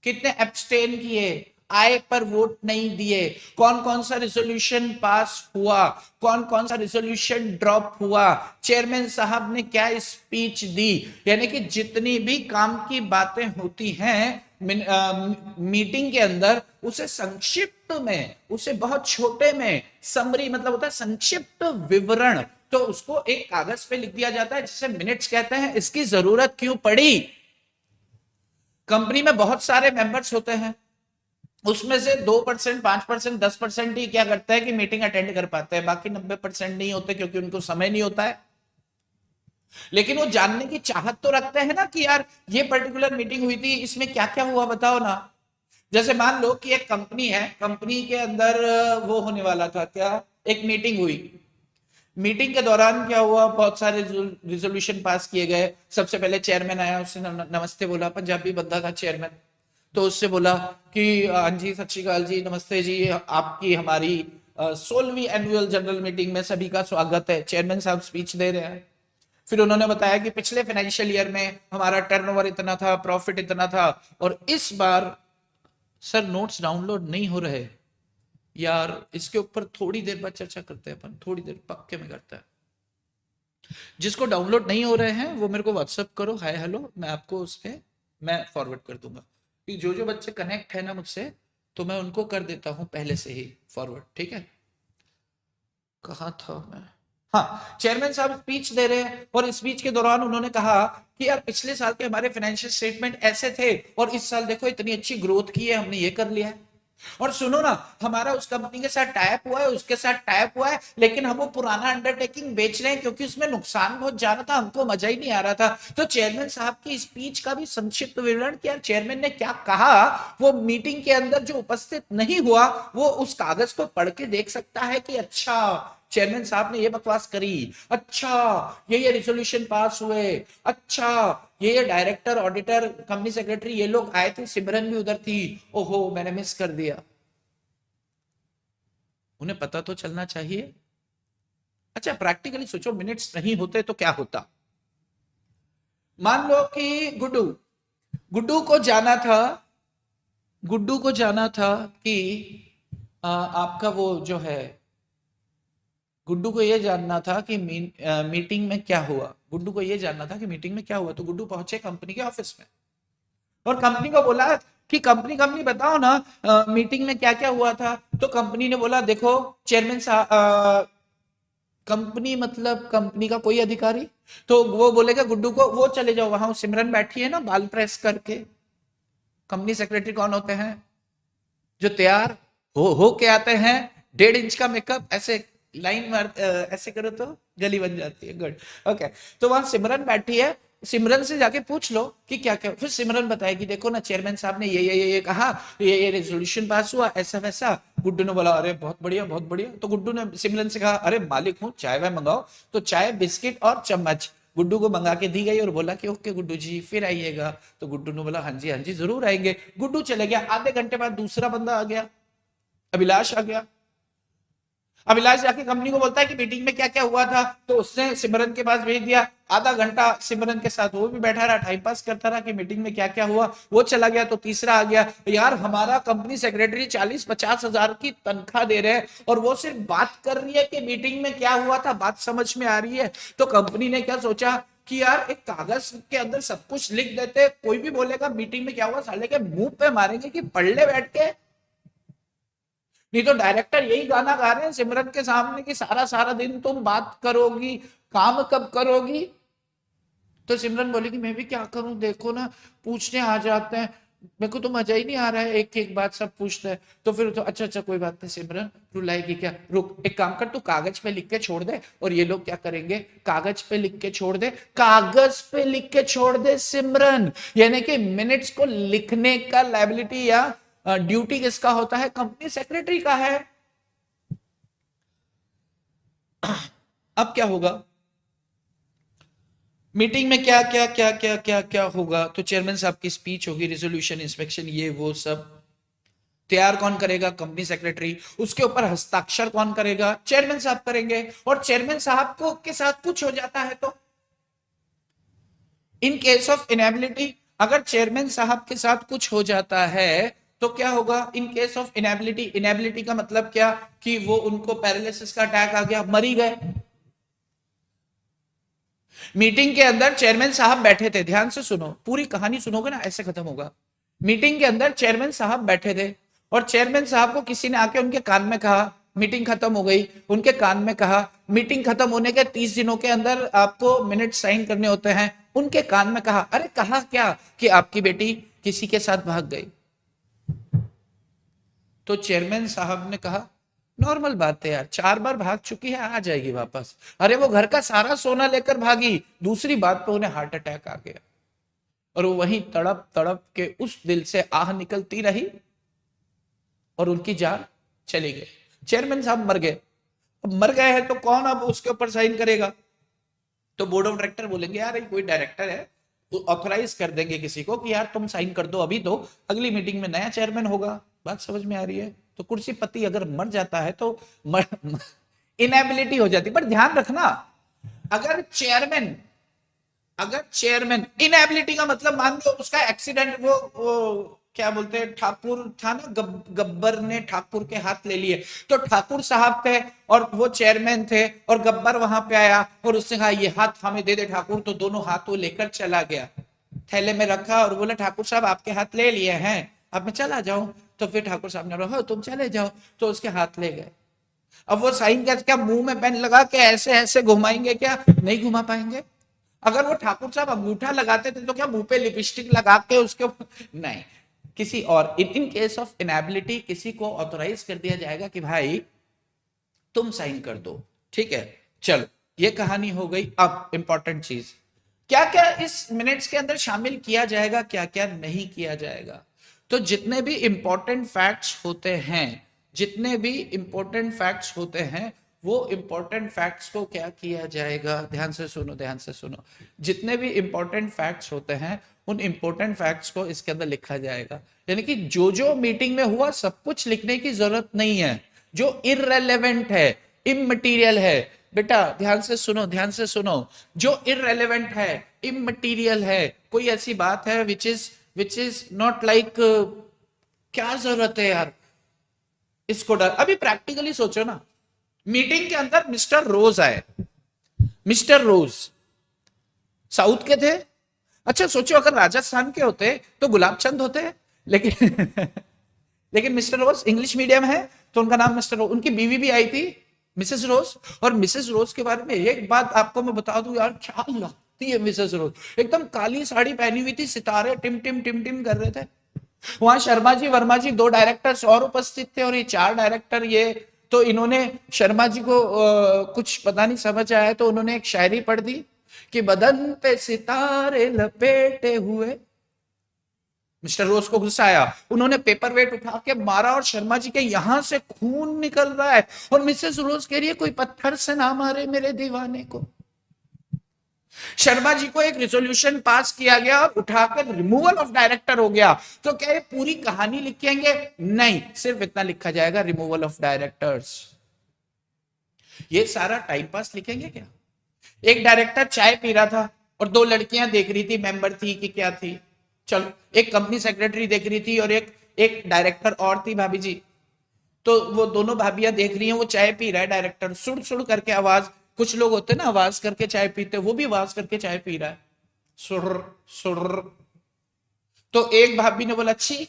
कितने एब्सटेन किए, आए पर वोट नहीं दिए, कौन कौन सा रिजोल्यूशन पास हुआ, कौन कौन सा रिजोल्यूशन ड्रॉप हुआ, चेयरमैन साहब ने क्या स्पीच दी, यानी कि जितनी भी काम की बातें होती हैं मीटिंग के अंदर, उसे संक्षिप्त में, उसे बहुत छोटे में, समरी मतलब होता है संक्षिप्त विवरण, तो उसको एक कागज पे लिख दिया जाता है जिसे मिनट्स कहते हैं। इसकी जरूरत क्यों पड़ी? कंपनी में बहुत सारे मेंबर्स होते हैं, उसमें से 2%, 5%, 10% ही क्या करते हैं कि मीटिंग अटेंड कर पाते हैं, बाकी 90% नहीं होते, क्योंकि उनको समय नहीं होता है। लेकिन वो जानने की चाहत तो रखते हैं ना कि यार ये पर्टिकुलर मीटिंग हुई थी, इसमें क्या क्या हुआ बताओ ना। जैसे मान लो कि एक कंपनी है, कंपनी के अंदर वो होने वाला था क्या, एक मीटिंग हुई। मीटिंग के दौरान क्या हुआ, बहुत सारे रिजोल्यूशन पास किए गए। सबसे पहले चेयरमैन आया, उससे नमस्ते बोला, पंजाबी बंदा था चेयरमैन, तो उससे बोला कि हाँ जी, सत श्री अकाल जी, नमस्ते जी, आपकी हमारी 16वीं एनुअल जनरल मीटिंग में सभी का स्वागत है। चेयरमैन साहब स्पीच दे रहे हैं। फिर उन्होंने बताया कि पिछले फाइनेंशियल ईयर में हमारा टर्नओवर इतना था, प्रॉफिट इतना था, और इस बार सर नोट्स डाउनलोड नहीं हो रहे यार, इसके ऊपर थोड़ी देर बाद चर्चा करते हैं अपन, थोड़ी देर पक्के में करते हैं। जिसको डाउनलोड नहीं हो रहे हैं वो मेरे को व्हाट्सअप करो, हाय हेलो, मैं आपको उस पर मैं फॉरवर्ड कर दूंगा, कि जो जो बच्चे कनेक्ट है ना मुझसे, तो मैं उनको कर देता हूं पहले से ही फॉरवर्ड, ठीक है? कहा था मैं? हाँ, चेयरमैन साहब स्पीच दे रहे हैं, और स्पीच के दौरान उन्होंने कहा कि यार पिछले साल के हमारे फाइनेंशियल स्टेटमेंट ऐसे थे, और इस साल देखो इतनी अच्छी ग्रोथ की है, हमने ये कर लिया है। और सुनो ना, हमारा उस कंपनी के साथ टाइप हुआ है, उसके साथ टाइप हुआ है, लेकिन हम वो पुराना अंडरटेकिंग बेच रहे हैं क्योंकि उसमें नुकसान बहुत ज्यादा था, हमको मजा ही नहीं आ रहा था। तो चेयरमैन साहब की स्पीच का भी संक्षिप्त विवरण कि यार चेयरमैन ने क्या कहा, वो मीटिंग के अंदर जो उपस्थित नहीं हुआ वो उस कागज को पढ़ के देख सकता है कि अच्छा चेयरमैन साहब ने ये बकवास करी, अच्छा ये रिजोल्यूशन पास हुए, अच्छा ये डायरेक्टर, ऑडिटर, कंपनी सेक्रेटरी, ये लोग आए थे, सिमरन भी उधर थी, ओहो मैंने मिस कर दिया। उन्हें पता तो चलना चाहिए। अच्छा, प्रैक्टिकली सोचो, मिनट्स नहीं होते तो क्या होता? मान लो कि गुड्डू, गुड्डू को जाना था, गुड्डू को जाना था कि आपका वो जो है, गुड्डू को ये जानना था कि मीटिंग में क्या हुआ, गुड्डू को ये जानना था कि मीटिंग में क्या हुआ। तो गुड्डू पहुंचे कंपनी के ऑफिस में, और कंपनी को बोला कि कंपनी कंपनी बताओ ना मीटिंग में क्या क्या हुआ था। तो कंपनी ने बोला देखो चेयरमैन साहब, कंपनी मतलब कंपनी का कोई अधिकारी, तो वो बोलेगा गुड्डू को, वो चले जाओ वहां, सिमरन बैठी है ना बाल प्रेस करके। कंपनी सेक्रेटरी कौन होते हैं? जो तैयार हो के आते हैं, 1.5 इंच का मेकअप, ऐसे लाइन मार ऐसे करो तो गली बन जाती है, गुड, ओके। तो वहां सिमरन बैठी है, सिमरन से जाके पूछ लो कि क्या क्या, फिर सिमरन बताएगी देखो ना चेयरमैन साहब ने ये कहा, ये रेजोल्यूशन पास हुआ, ऐसा वैसा। गुड्डू ने बोला अरे बहुत बढ़िया बहुत बढ़िया। तो गुड्डू ने सिमरन से कहा अरे मालिक हूँ, चाय वाय मंगाओ। तो चाय बिस्किट और चम्मच गुड्डू को मंगा के दी गई और बोला कि ओके गुड्डू जी फिर आइएगा। तो गुड्डू ने बोला हाँ जी जरूर आएंगे। गुड्डू चले गया, आधे घंटे बाद दूसरा बंदा आ गया, अभिलाष आ गया। अभिलाष जाके कंपनी को बोलता है कि मीटिंग में क्या क्या हुआ था, तो उसने सिमरन के पास भेज दिया। आधा घंटा सिमरन के साथ वो भी बैठा रहा, टाइम पास करता रहा कि मीटिंग में क्या क्या हुआ, वो चला गया। तो तीसरा आ गया, यार हमारा कंपनी सेक्रेटरी 40-50 हजार की तनख्वाह दे रहे हैं और वो सिर्फ बात कर रही है कि मीटिंग में क्या हुआ था, बात समझ में आ रही है। तो कंपनी ने क्या सोचा कि यार एक कागज के अंदर सब कुछ लिख देते, कोई भी बोलेगा मीटिंग में क्या हुआ साले के मुंह पे मारेंगे कि पढ़ ले बैठ के। नहीं तो डायरेक्टर यही गाना गा रहे हैं सिमरन के सामने कि सारा सारा दिन तुम बात करोगी, काम कब करोगी। तो सिमरन बोली कि मैं भी क्या करूं, देखो ना पूछने आ जाते हैं, मेरे को तो मजा ही नहीं आ रहा है, एक एक बात सब पूछते हैं। तो फिर तो अच्छा कोई बात नहीं सिमरन, रुलाएगी क्या, रुक एक काम कर, तू कागज पे लिख के छोड़ दे। और ये लोग क्या करेंगे, कागज पे लिख के छोड़ दे, कागज पे लिख के छोड़ दे सिमरन। यानी कि मिनट्स को लिखने का लायबिलिटी या ड्यूटी किसका होता है, कंपनी सेक्रेटरी का है। अब क्या होगा मीटिंग में, क्या क्या क्या क्या क्या क्या होगा, तो चेयरमैन साहब की स्पीच होगी, रेजोल्यूशन इंस्पेक्शन ये वो सब तैयार कौन करेगा, कंपनी सेक्रेटरी। उसके ऊपर हस्ताक्षर कौन करेगा, चेयरमैन साहब करेंगे। और चेयरमैन साहब को के साथ कुछ हो जाता है तो इन केस ऑफ इनेबिलिटी, अगर चेयरमैन साहब के साथ कुछ हो जाता है तो क्या होगा, इन केस ऑफ इनेबिलिटी। इनेबिलिटी का मतलब क्या कि वो उनको पैरालिसिस का अटैक आ गया, मरी गए। मीटिंग के अंदर चेयरमैन साहब बैठे थे, ध्यान से सुनो, पूरी कहानी सुनोगे ना ऐसे खत्म होगा। मीटिंग के अंदर चेयरमैन साहब बैठे थे और चेयरमैन साहब को किसी ने आके उनके कान में कहा मीटिंग खत्म हो गई, उनके कान में कहा मीटिंग खत्म होने के 30 दिनों के अंदर आपको मिनट साइन करने होते हैं। उनके कान में कहा, अरे कहा क्या कि आपकी बेटी किसी के साथ भाग गई। तो चेयरमैन साहब ने कहा नॉर्मल बात है यार, 4 बार भाग चुकी है, आ जाएगी वापस। अरे वो घर का सारा सोना लेकर भागी, दूसरी बात तो उन्हें हार्ट अटैक आ गया और वो वहीं तड़प तड़प के उस दिल से आह निकलती रही और उनकी जान चली गई। चेयरमैन साहब मर गए। अब मर गए हैं तो कौन अब उसके ऊपर साइन करेगा, तो बोर्ड ऑफ डायरेक्टर बोलेंगे यार कोई डायरेक्टर है तो ऑथोराइज कर देंगे किसी को कि यार तुम साइन कर दो अभी, तो अगली मीटिंग में नया चेयरमैन होगा। बात समझ में आ रही है। तो कुर्सी पति अगर मर जाता है तो इनेबिलिटी हो जाती है। पर ध्यान रखना, अगर चेयरमैन इनेबिलिटी का मतलब मान लो उसका एक्सीडेंट, वो क्या बोलते हैं, ठाकुर था ना, गब्बर ने ठाकुर के हाथ ले लिए। तो ठाकुर साहब थे और वो चेयरमैन थे और गब्बर वहां पे आया और उसने कहा ये हाथ हमें दे दे ठाकुर। तो दोनों हाथ वो लेकर चला गया, थैले में रखा और बोला ठाकुर साहब आपके हाथ ले लिए हैं, अब मैं चला जाऊं। तो फिर ठाकुर साहब ने बोला तुम चले जाओ, तो उसके हाथ ले गए। अब वो साइन क्या मुंह में पेन लगा के ऐसे ऐसे घुमाएंगे, क्या नहीं घुमा पाएंगे। अगर वो ठाकुर साहब अंगूठा लगाते थे तो क्या मुंह पे लिपस्टिक लगा के उसके नहीं, किसी और इन केस ऑफ इनेबिलिटी किसी को ऑथोराइज कर दिया जाएगा कि भाई तुम साइन कर दो, ठीक है। चलो ये कहानी हो गई। अब इंपॉर्टेंट चीज, क्या क्या इस मिनट्स के अंदर शामिल किया जाएगा, क्या क्या नहीं किया जाएगा। तो जितने भी इंपॉर्टेंट फैक्ट्स होते हैं, जितने भी इंपॉर्टेंट फैक्ट्स होते हैं, वो इंपॉर्टेंट फैक्ट्स को क्या किया जाएगा, ध्यान से सुनो ध्यान से सुनो। जितने भी इंपॉर्टेंट फैक्ट्स होते हैं उन इंपॉर्टेंट फैक्ट्स को इसके अंदर लिखा जाएगा। यानी कि जो जो मीटिंग में हुआ सब कुछ लिखने की जरूरत नहीं है। जो इररेलेवेंट है, इममटीरियल है, बेटा ध्यान से सुनो ध्यान से सुनो, जो इररेलेवेंट है, इममटीरियल है, कोई ऐसी बात है विच इज नॉट लाइक, क्या जरूरत है यार इसको डर। अभी प्रैक्टिकली सोचो ना, मीटिंग के अंदर मिस्टर रोज आए, मिस्टर रोज साउथ के थे। अच्छा सोचो अगर राजस्थान के होते तो गुलाब चंद होते, लेकिन लेकिन मिस्टर रोज इंग्लिश मीडियम है तो उनका नाम मिस्टर रोज। उनकी बीवी भी आई थी मिसेस रोज। और मिसेस रोज के बारे में एक बात आपको मैं बता दूं यार, क्या लगती है मिसेस रोज, एकदम काली साड़ी पहनी हुई थी, सितारे टिम टिम टिम टिम कर रहे थे। वहां शर्मा जी वर्मा जी 2 डायरेक्टर्स और उपस्थित थे और ये 4 डायरेक्टर। ये तो इन्होंने शर्मा जी को कुछ पता नहीं समझ आया तो उन्होंने एक शायरी पढ़ दी कि बदन पे सितारे लपेटे हुए। मिस्टर रोज को गुस्सा आया, उन्होंने पेपर वेट उठा के मारा और शर्मा जी के यहां से खून निकल रहा है और मिसेस रोज कह रही है कोई पत्थर से ना मारे मेरे दीवाने को। शर्मा जी को एक रिजोल्यूशन पास किया गया और उठाकर रिमूवल ऑफ डायरेक्टर हो गया। तो क्या ये पूरी कहानी लिखेंगे? नहीं, सिर्फ इतना लिखा जाएगा, रिमूवल ऑफ डायरेक्टर्स। ये सारा टाइम पास लिखेंगे क्या? एक डायरेक्टर चाय पी रहा था और दो लड़कियां देख रही थी, मेंबर थी कि क्या थी, चलो एक कंपनी सेक्रेटरी देख रही थी और एक एक डायरेक्टर और थी, भाभी जी। तो वो दोनों भाभियां देख रही हैं, वो चाय पी रहा है, डायरेक्टर सुड़ सुड़ करके आवाज, कुछ लोग होते ना आवाज करके चाय पीते, वो भी आवाज करके चाय पी रहा है, सुर सुर। तो एक भाभी ने बोला छी,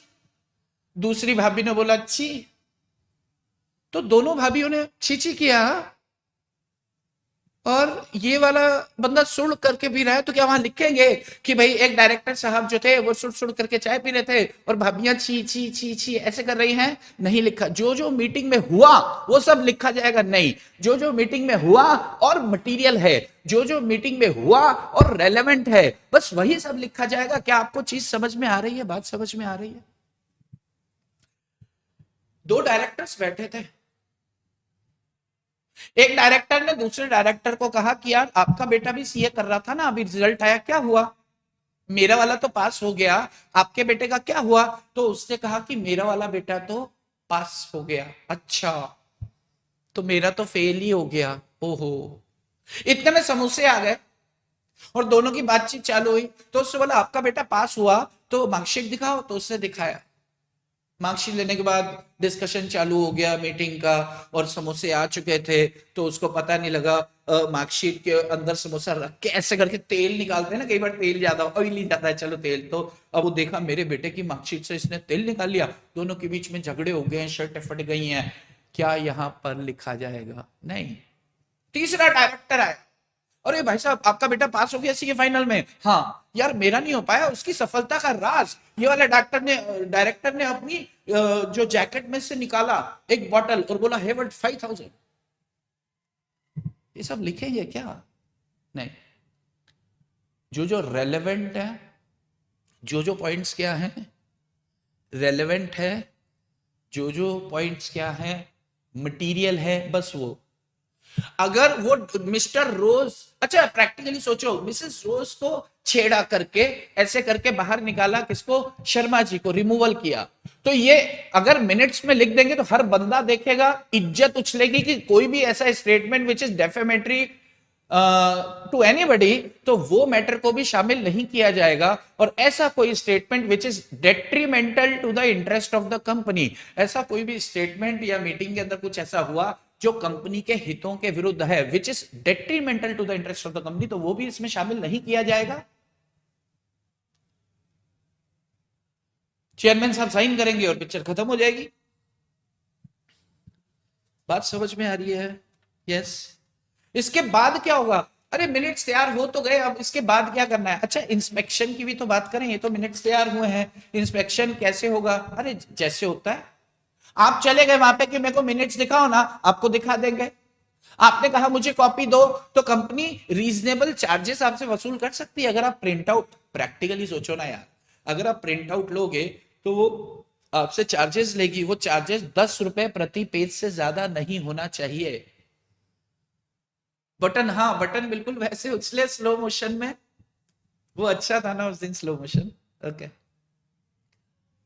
दूसरी भाभी ने बोला छी, तो दोनों भाभीियों ने छी छी किया और ये वाला बंदा सुड़ करके पी रहा है। तो क्या वहां लिखेंगे कि भाई एक डायरेक्टर साहब जो थे वो सुड़ सुड़ करके चाय पी रहे थे और भाभियां छी छी छी छी ऐसे कर रही हैं? नहीं लिखा। जो जो मीटिंग में हुआ वो सब लिखा जाएगा? नहीं। जो जो मीटिंग में हुआ और मटेरियल है, जो जो मीटिंग में हुआ और रेलेवेंट है, बस वही सब लिखा जाएगा। क्या आपको चीज समझ में आ रही है? बात समझ में आ रही है? दो डायरेक्टर्स बैठे थे, एक डायरेक्टर ने दूसरे डायरेक्टर को कहा कि यार आपका बेटा भी सीए कर रहा था ना, अभी रिजल्ट आया, क्या हुआ? मेरा वाला तो पास हो गया, आपके बेटे का क्या हुआ? तो उसने कहा कि मेरा वाला बेटा तो पास हो गया। अच्छा, तो मेरा तो फेल ही हो गया। ओहो। इतने में समोसे आ गए और दोनों की बातचीत चालू हुई। तो उससे बोला आपका बेटा पास हुआ तो मार्कशीट दिखाओ। तो उसने दिखाया। मार्कशीट लेने के बाद डिस्कशन चालू हो गया मीटिंग का और समोसे आ चुके थे, तो उसको पता नहीं लगा मार्कशीट के अंदर समोसा रख के ऐसे करके तेल निकालते हैं ना, कई बार तेल ज्यादा ऑयली जाता है, चलो तेल। तो अब वो देखा मेरे बेटे की मार्कशीट से इसने तेल निकाल लिया, दोनों के बीच में झगड़े हो गए हैं, शर्टें फट गई हैं। क्या यहां पर लिखा जाएगा? नहीं। तीसरा डायरेक्टर आया, अरे भाई साहब आपका बेटा पास हो गया सीए फाइनल में। हाँ यार मेरा नहीं हो पाया, उसकी सफलता का राज ये वाला डायरेक्टर ने अपनी जो जैकेट में से निकाला एक बॉटल और बोला हेवर्ड 5000। ये सब लिखेंगे क्या? नहीं। जो जो रेलेवेंट है, जो जो पॉइंट्स क्या है रेलेवेंट है, जो जो पॉइंट्स क्या है मटेरियल है, बस वो। अगर वो मिस्टर रोज, अच्छा प्रैक्टिकली सोचो, मिसेस रोज को छेड़ा करके ऐसे करके बाहर निकाला, किसको? शर्मा जी को, रिमूवल किया। तो ये अगर मिनट्स में लिख देंगे तो हर बंदा देखेगा, इज्जत उछलेगी कि कोई भी ऐसा statement which is defamatory to anybody, तो वो मैटर को भी शामिल नहीं किया जाएगा। और ऐसा कोई statement which is detrimental to the interest of the company, ऐसा कोई भी स्टेटमेंट या मीटिंग के अंदर कुछ ऐसा हुआ जो कंपनी के हितों के विरुद्ध है, which is detrimental to the interest of the company, तो वो भी इसमें शामिल नहीं किया जाएगा। चेयरमैन साहब साइन करेंगे और पिक्चर खत्म हो जाएगी। बात समझ में आ रही है? यस। इसके बाद क्या होगा? अरे मिनट्स तैयार हो तो गए, अब इसके बाद क्या करना है? अच्छा इंस्पेक्शन की भी तो बात करें, ये तो मिनट्स तैयार हुए हैं, इंस्पेक्शन कैसे होगा? अरे जैसे होता है, आप चले गए वहां पे कि मेरे को मिनट्स दिखाओ ना, आपको दिखा देंगे। आपने कहा मुझे कॉपी दो, तो कंपनी रीजनेबल चार्जेस आपसे वसूल कर सकती है। अगर आप प्रिंट आउट, प्रैक्टिकली सोचो ना यार, अगर आप प्रिंट आउट लोगे तो वो आपसे चार्जेस लेगी, वो चार्जेस 10 रुपए प्रति पेज से ज्यादा नहीं होना चाहिए। बटन, हाँ बटन बिल्कुल वैसे उछले स्लो मोशन में, वो अच्छा था ना उस दिन स्लो मोशन। ओके,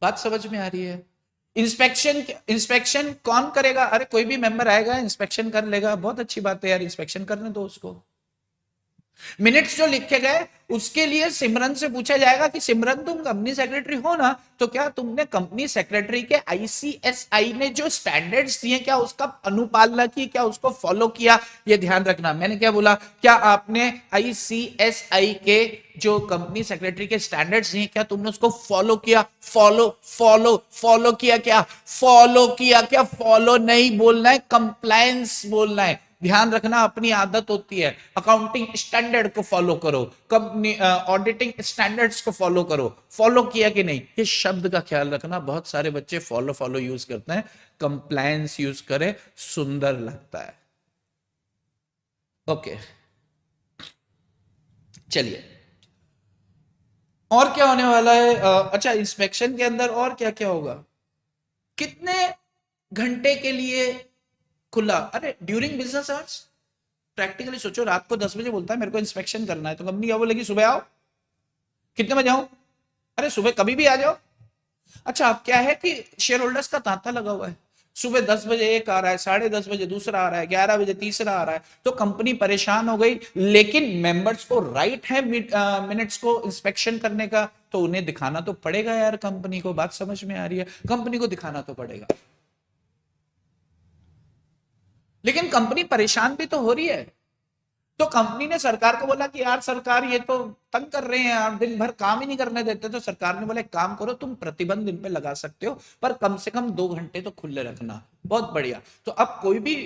बात समझ में आ रही है? इंस्पेक्शन, इंस्पेक्शन कौन करेगा? अरे कोई भी मेंबर आएगा इंस्पेक्शन कर लेगा, बहुत अच्छी बात है यार, इंस्पेक्शन करने दो उसको। मिनट्स जो लिखे गए उसके लिए सिमरन से पूछा जाएगा कि सिमरन तुम कंपनी सेक्रेटरी हो ना, तो क्या तुमने कंपनी सेक्रेटरी के आईसीएसआई ने जो स्टैंडर्ड्स दिए क्या उसका अनुपालना की, क्या उसको फॉलो किया? ये ध्यान रखना। मैंने क्या बोला? क्या आपने आईसीएसआई के जो कंपनी सेक्रेटरी के स्टैंडर्ड्स दिए क्या तुमने उसको फॉलो किया? फॉलो फॉलो फॉलो किया क्या? फॉलो किया क्या? फॉलो नहीं बोलना है, कंप्लायंस बोलना है। ध्यान रखना, अपनी आदत होती है अकाउंटिंग स्टैंडर्ड को फॉलो करो, कंपनी ऑडिटिंग स्टैंडर्ड्स को फॉलो करो। फॉलो किया कि नहीं, ये शब्द का ख्याल रखना। बहुत सारे बच्चे फॉलो फॉलो यूज करते हैं, कंप्लायंस यूज करें, सुंदर लगता है। ओके, चलिए, और क्या होने वाला है? अच्छा, इंस्पेक्शन के अंदर और क्या क्या होगा? कितने घंटे के लिए खुला? अरे ड्यूरिंग बिजनेस आवर्स। प्रैक्टिकली सोचो, रात को 10 बजे बोलता है मेरे को इंस्पेक्शन करना है, तो कंपनी क्या बोलेगी? सुबह आओ। कितने बजे आऊं? अरे सुबह कभी भी आ जाओ। अच्छा, अब क्या है कि शेयर होल्डर्स का तांता लगा हुआ है। सुबह 10 बजे एक आ रहा है, 10:30 बजे दूसरा आ रहा है, 11 बजे तीसरा आ रहा है, तो कंपनी परेशान हो गई। लेकिन मेंबर्स को राइट है मिनट्स को इंस्पेक्शन करने का, तो उन्हें दिखाना तो पड़ेगा यार। कंपनी को बात समझ में आ रही है? कंपनी को दिखाना तो पड़ेगा। लेकिन कंपनी परेशान भी तो हो रही है। तो कंपनी ने सरकार को बोला कि यार सरकार, ये तो तंग कर रहे हैं, आप दिन भर काम ही नहीं करने देते। तो सरकार ने बोला एक काम करो, तुम प्रतिबंध इन पे लगा सकते हो, पर कम से कम 2 घंटे तो खुले रखना। बहुत बढ़िया। तो अब कोई भी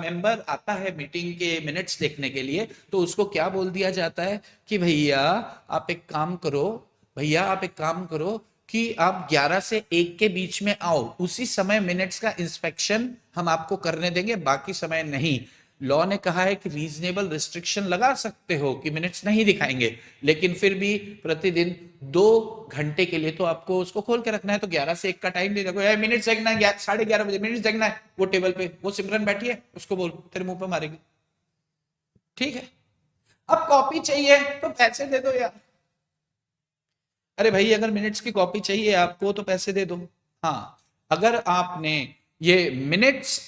मेंबर आता है मीटिंग के मिनट्स देखने के लिए, तो उसको क्या बोल दिया जाता है कि भैया आप एक काम करो, भैया आप एक काम करो कि आप 11 से 1 के बीच में आओ, उसी समय मिनट्स का इंस्पेक्शन हम आपको करने देंगे, बाकी समय नहीं। लॉ ने कहा है कि रीजनेबल रिस्ट्रिक्शन लगा सकते हो कि मिनट्स नहीं दिखाएंगे, लेकिन फिर भी प्रतिदिन 2 घंटे के लिए तो आपको उसको खोल के रखना है। तो 11 से 1 का टाइम दे दो, मिनट्स देखना है, 11:30 बजे मिनट्स देखना है। वो टेबल पे वो सिमरन बैठी है, उसको बोल, तेरे मुंह पे मारेगी। ठीक है। अब कॉपी चाहिए तो पैसे दे दो यार। अरे भाई, अगर मिनट्स की कॉपी चाहिए आपको तो पैसे दे दो। हाँ, अगर आपने ये मिनट्स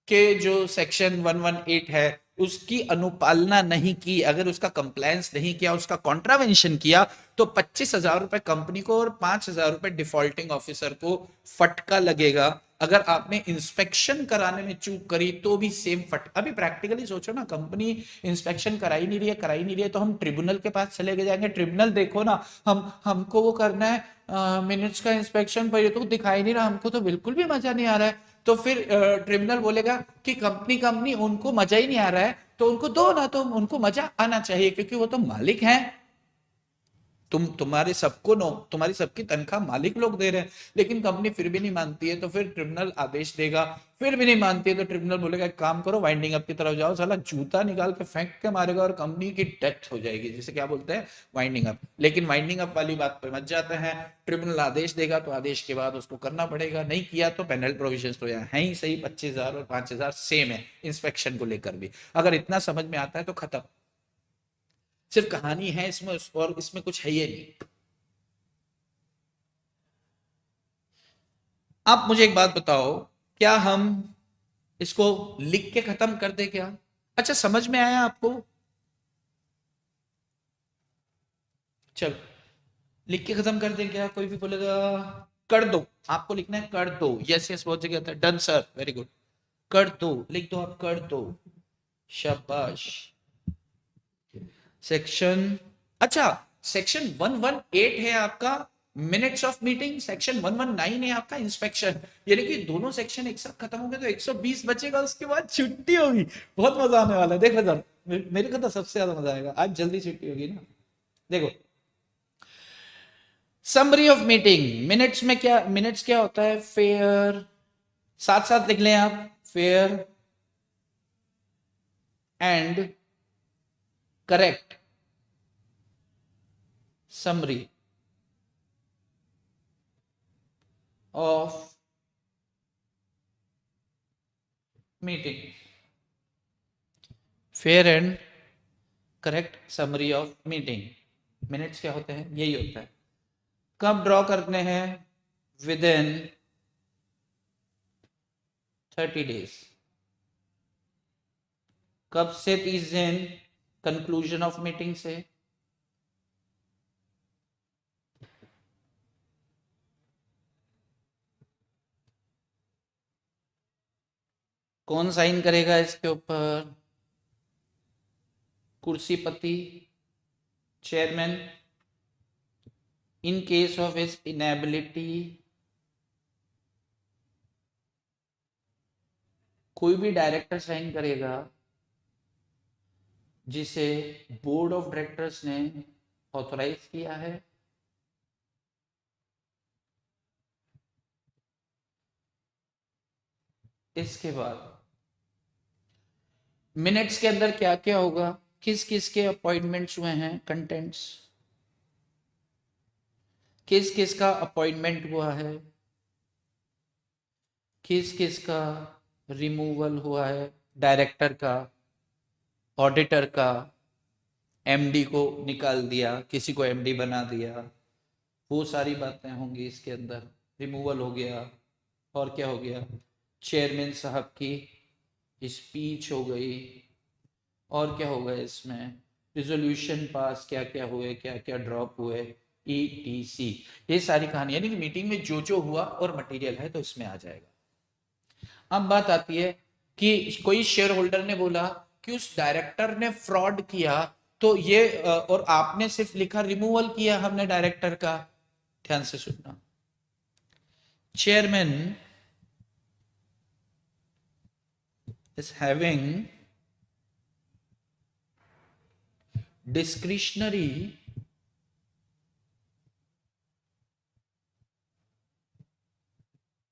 के जो सेक्शन 118 है उसकी अनुपालना नहीं की, अगर उसका कंप्लायंस नहीं किया, उसका कॉन्ट्रावेंशन किया, तो 25,000 रुपए कंपनी को और 5,000 रुपए डिफॉल्टिंग ऑफिसर को फटका लगेगा। अगर आपने इंस्पेक्शन कराने में चूक करी तो भी सेम फट। अभी प्रैक्टिकली सोचो ना, कंपनी इंस्पेक्शन कराई नहीं रही है, कराई नहीं रही है, तो हम ट्रिब्यूनल के पास चले जाएंगे। ट्रिब्यूनल देखो ना, हमको वो करना है मिनट्स का इंस्पेक्शन, पर ये तो दिखाई नहीं रहा, हमको तो बिल्कुल भी मजा नहीं आ रहा है। तो फिर ट्रिब्यूनल बोलेगा कि कंपनी कंपनी उनको मजा ही नहीं आ रहा है, तो उनको दो ना, तो उनको मजा आना चाहिए, क्योंकि वो तो मालिक हैं। तुम्हारे सबको नो, तुम्हारी सबकी तनख्वाह मालिक लोग दे रहे हैं। लेकिन कंपनी फिर भी नहीं मानती है, तो फिर ट्रिब्यूनल आदेश देगा। फिर भी नहीं मानती है तो ट्रिब्यूनल बोलेगा एक काम करो, वाइंडिंग अप की तरफ जाओ, साला जूता निकाल के फेंक के मारेगा और कंपनी की डेथ हो जाएगी, जिसे क्या बोलते हैं, वाइंडिंग अप। लेकिन वाइंडिंग अप वाली बात पर मच जाते हैं। ट्रिब्यूनल आदेश देगा तो आदेश के बाद उसको करना पड़ेगा, नहीं किया तो पेनल प्रोविजन तो यहाँ है ही सही, 25,000 और 5,000 सेम है इंस्पेक्शन को लेकर भी। अगर इतना समझ में आता है तो खत्म। सिर्फ कहानी है इसमें, और इसमें कुछ है ये नहीं। आप मुझे एक बात बताओ, क्या हम इसको लिख के खत्म कर दे क्या? अच्छा, समझ में आया आपको? चलो, लिख के खत्म कर दे क्या? कोई भी बोलेगा कर दो, आपको लिखना है कर दो। यस यस, बहुत जगह आता है, डन सर, वेरी गुड। कर दो, लिख दो, आप कर दो। शाबाश। सेक्शन, अच्छा, सेक्शन 118 है आपका मिनट्स ऑफ मीटिंग, सेक्शन 119 है आपका इंस्पेक्शन। यानी कि दोनों सेक्शन एक साथ खत्म हो गए तो 120 बचेगा, उसके बाद छुट्टी होगी। बहुत मजा आने वाला है, देखो जरा। मेरे को तो सबसे ज्यादा मजा आएगा, आज जल्दी छुट्टी होगी ना। देखो, समरी ऑफ मीटिंग। मिनट्स में क्या, मिनट्स क्या होता है? फेयर, साथ साथ लिख लें आप, fair and correct summary of meeting. Fair and correct summary of meeting. Minutes क्या होते हैं? यही होता है। कब ड्रॉ करने हैं? With in 30 days। कब से? 30 दिन कंक्लूजन ऑफ मीटिंग से। कौन साइन करेगा इसके ऊपर? कुर्सीपति, chairman. In case of his inability, कोई भी डायरेक्टर साइन करेगा जिसे बोर्ड ऑफ डायरेक्टर्स ने ऑथोराइज किया है। इसके बाद मिनट्स के अंदर क्या क्या होगा? किस किस के अपॉइंटमेंट्स हुए हैं, कंटेंट्स, किस किस का अपॉइंटमेंट हुआ है, किस किस का रिमूवल हुआ है, डायरेक्टर का, ऑडिटर का, एमडी को निकाल दिया, किसी को एमडी बना दिया, वो सारी बातें होंगी इसके अंदर। रिमूवल हो गया, और क्या हो गया, चेयरमैन साहब की स्पीच हो गई, और क्या होगा इसमें, रिजोल्यूशन पास क्या क्या हुए, क्या क्या ड्रॉप हुए, ETC, ये सारी कहानी, यानी कि मीटिंग में जो जो हुआ और मटेरियल है तो इसमें आ जाएगा। अब बात आती है कि कोई शेयर होल्डर ने बोला कि उस डायरेक्टर ने फ्रॉड किया, तो ये और आपने सिर्फ लिखा रिमूवल किया हमने डायरेक्टर का। ध्यान से सुनना, chairman is having discretionary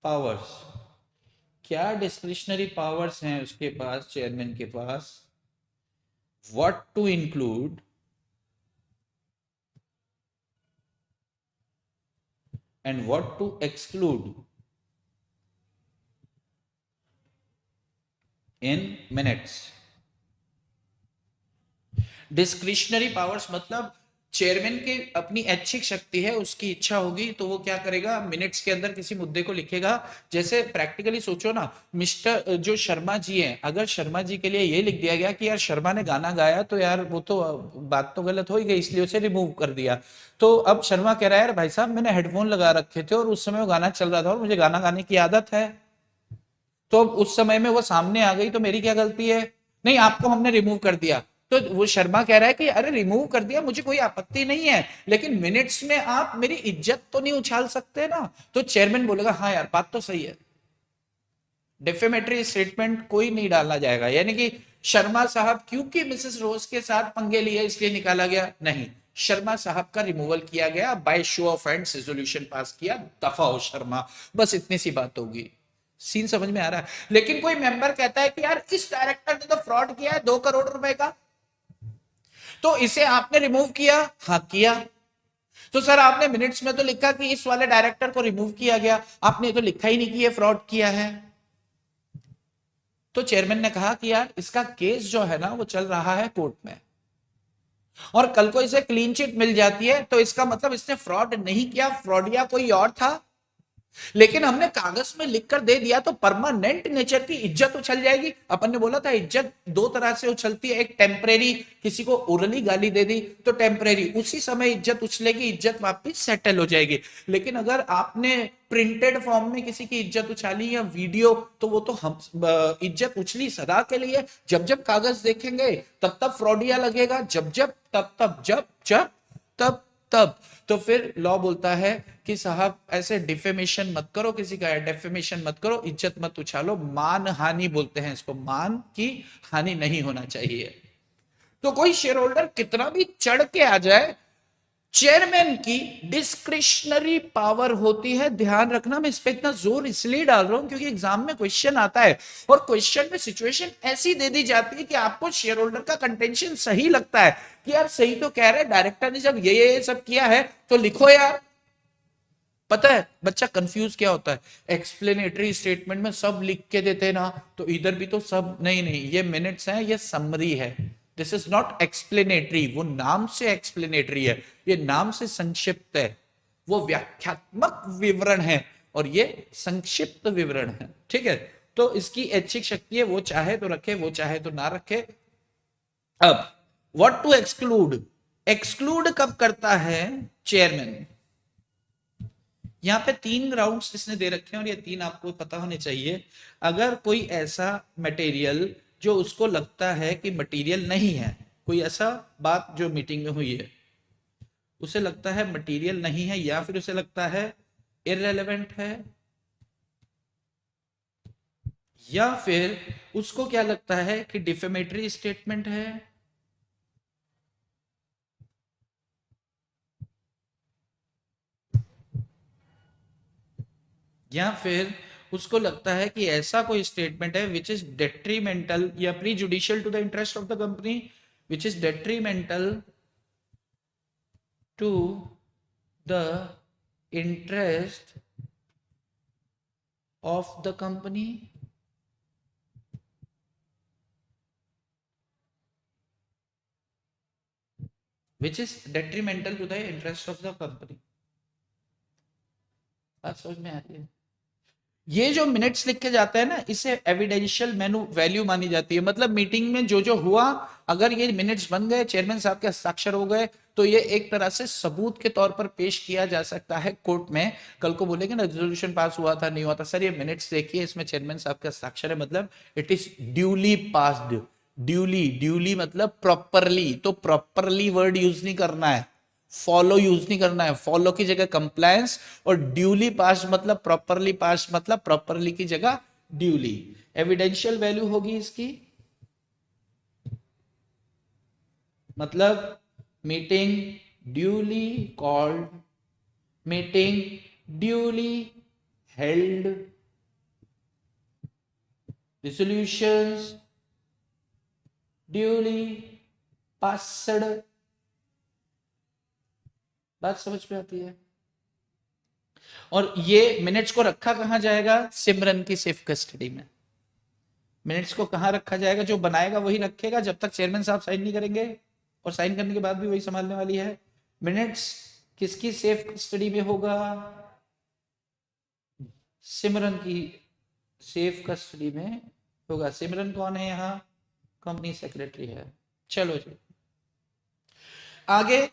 powers। क्या डिस्क्रिशनरी पावर्स हैं उसके पास, चेयरमैन के पास, what to include and what to exclude in minutes. Discretionary powers मतलब चेयरमैन की अपनी ऐच्छिक शक्ति है, उसकी इच्छा होगी तो वो क्या करेगा, मिनट्स के अंदर किसी मुद्दे को लिखेगा। जैसे प्रैक्टिकली सोचो ना, मिस्टर जो शर्मा जी हैं, अगर शर्मा जी के लिए ये लिख दिया गया कि यार शर्मा ने गाना गाया तो यार वो तो बात तो गलत हो ही गई, इसलिए उसे रिमूव कर दिया। तो अब शर्मा कह रहा है यार भाई साहब मैंने हेडफोन लगा रखे थे और उस समय वो गाना चल रहा था और मुझे गाना गाने की आदत है, तो अब उस समय में वो सामने आ गई तो मेरी क्या गलती है, नहीं आपको हमने रिमूव कर दिया। तो वो शर्मा कह रहा है कि अरे रिमूव कर दिया मुझे कोई आपत्ति नहीं है, लेकिन मिनट्स में आप मेरी इज्जत तो नहीं उछाल सकते ना। तो चेयरमैन बोलेगा हाँ यार बात तो सही है, डेफेमेटरी स्टेटमेंट कोई नहीं डालना जाएगा, यानी कि शर्मा साहब क्योंकि मिसेस रोज के साथ पंगे लिए इसलिए निकाला गया, नहीं, शर्मा साहब का रिमूवल किया गया, by show of hands resolution pass किया, दफा हो शर्मा, बस इतनी सी बात होगी। सीन समझ में आ रहा है। लेकिन कोई मेंबर कहता है कि यार इस डायरेक्टर ने तो फ्रॉड किया है 2 करोड़ रुपए का, तो इसे आपने रिमूव किया, हाँ किया। तो सर आपने मिनट्स में तो लिखा कि इस वाले डायरेक्टर को रिमूव किया गया, आपने तो लिखा ही नहीं कि ये फ्रॉड किया है। तो चेयरमैन ने कहा कि यार इसका केस जो है ना वो चल रहा है कोर्ट में, और कल को इसे क्लीन चिट मिल जाती है तो इसका मतलब इसने फ्रॉड नहीं किया, फ्रॉडिया कोई और था, लेकिन हमने कागज में लिखकर दे दिया तो परमानेंट नेचर की इज्जत उछल जाएगी। अपन ने बोला था इज्जत 2 तरह से उछलती है, एक टेम्परेरी, किसी को ओरली गाली दे दी तो टेम्परेरी, उसी समय इज्जत उछलेगी, इज्जत वापस सेटल हो जाएगी। लेकिन अगर आपने प्रिंटेड फॉर्म में किसी की इज्जत उछाली या वीडियो, तो वो तो हम इज्जत उछली सदा के लिए, जब जब कागज देखेंगे तब तब फ्रॉडिया लगेगा, जब जब तब तब जब जब तब तब। तो फिर लॉ बोलता है कि साहब ऐसे डिफेमेशन मत करो, किसी का डेफेमेशन मत करो, इज्जत मत उछालो, मान हानि बोलते हैं इसको, मान की हानि नहीं होना चाहिए। तो कोई शेयर होल्डर कितना भी चढ़ के आ जाए, चेयरमैन की डिस्क्रिशनरी पावर होती है। ध्यान रखना, मैं इस पे इतना जोर इसलिए डाल रहा हूं क्योंकि एग्जाम में क्वेश्चन आता है और क्वेश्चन में सिचुएशन ऐसी दे दी जाती है कि आपको शेयर होल्डर का कंटेंशन सही लगता है कि यार सही तो कह रहे हैं, डायरेक्टर ने जब ये सब किया है तो लिखो यार। पता है बच्चा कंफ्यूज क्या होता है, एक्सप्लेनेटरी स्टेटमेंट में सब लिख के देते ना, तो इधर भी तो सब, नहीं नहीं ये मिनट्स हैं, ये समरी है, दिस इज नॉट एक्सप्लेनेटरी। वो नाम से एक्सप्लेनेटरी है, ये नाम से संक्षिप्त है, वो व्याख्यात्मक विवरण है और ये संक्षिप्त विवरण है, ठीक है। तो इसकी ऐच्छिक शक्ति है, वो चाहे तो रखे, वो चाहे तो ना रखे। अब व्हाट टू एक्सक्लूड, एक्सक्लूड कब करता है चेयरमैन। यहाँ पे 3 ग्राउंड्स इसने दे रखे हैं और ये 3 आपको पता होने चाहिए। अगर कोई ऐसा मटेरियल जो उसको लगता है कि मटेरियल नहीं है, कोई ऐसा बात जो मीटिंग में हुई है उसे लगता है मटेरियल नहीं है, या फिर उसे लगता है इररेलेवेंट है, या फिर उसको क्या लगता है कि डिफेमेटरी स्टेटमेंट है, या फिर उसको लगता है कि ऐसा कोई स्टेटमेंट है विच इज डेट्रीमेंटल या prejudicial to the interest of the company, which is detrimental to the interest of the company, which is detrimental to the interest of the company. बात समझ में आ रही है? ये जो मिनट्स लिख के जाता है ना, इसे एविडेंशियल मेनू वैल्यू मानी जाती है। मतलब मीटिंग में जो जो हुआ, अगर ये मिनट्स बन गए, चेयरमैन साहब के हस्ताक्षर हो गए, तो ये एक तरह से सबूत के तौर पर पेश किया जा सकता है कोर्ट में। कल को बोलेंगे ना रेजोल्यूशन पास हुआ था, नहीं हुआ था, सर ये मिनट्स देखिए, इसमें चेयरमैन साहब का हस्ताक्षर है, मतलब it is duly passed. Duly, duly मतलब प्रॉपरली, तो प्रॉपरली वर्ड यूज नहीं करना है, फॉलो यूज नहीं करना है, फॉलो की जगह कंप्लायंस, और ड्यूली पास मतलब प्रॉपरली पास मतलब प्रॉपरली की जगह ड्यूली। एविडेंशियल वैल्यू होगी इसकी, मतलब meeting duly called, meeting duly held, resolutions duly passed। बात समझ में आती है? और ये मिनट्स को रखा कहां जाएगा? सिमरन की सेफ कस्टडी में। मिनट्स को कहां रखा जाएगा? जो बनाएगा वही रखेगा, जब तक चेयरमैन साहब साइन नहीं करेंगे, और साइन करने के बाद भी वही संभालने वाली है। मिनट्स किसकी सेफ कस्टडी में होगा? सिमरन की सेफ कस्टडी में होगा। सिमरन कौन है यहाँ? कंपनी सेक्रेटरी है। चलो जी आगे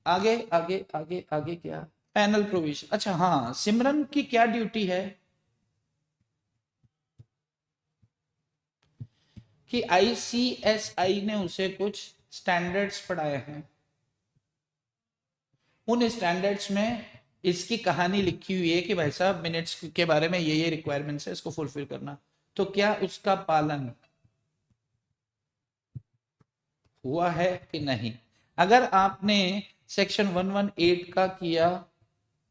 आगे आगे आगे आगे क्या? Panel provision. अच्छा हाँ, सिमरन की क्या ड्यूटी है कि आईसीएसआई ने उसे कुछ स्टैंडर्ड्स पढ़ाए हैं, उन स्टैंडर्ड्स में इसकी कहानी लिखी हुई है कि भाई साहब मिनट्स के बारे में ये रिक्वायरमेंट्स है, इसको फुलफिल करना। तो क्या उसका पालन हुआ है कि नहीं? अगर आपने सेक्शन 118 का किया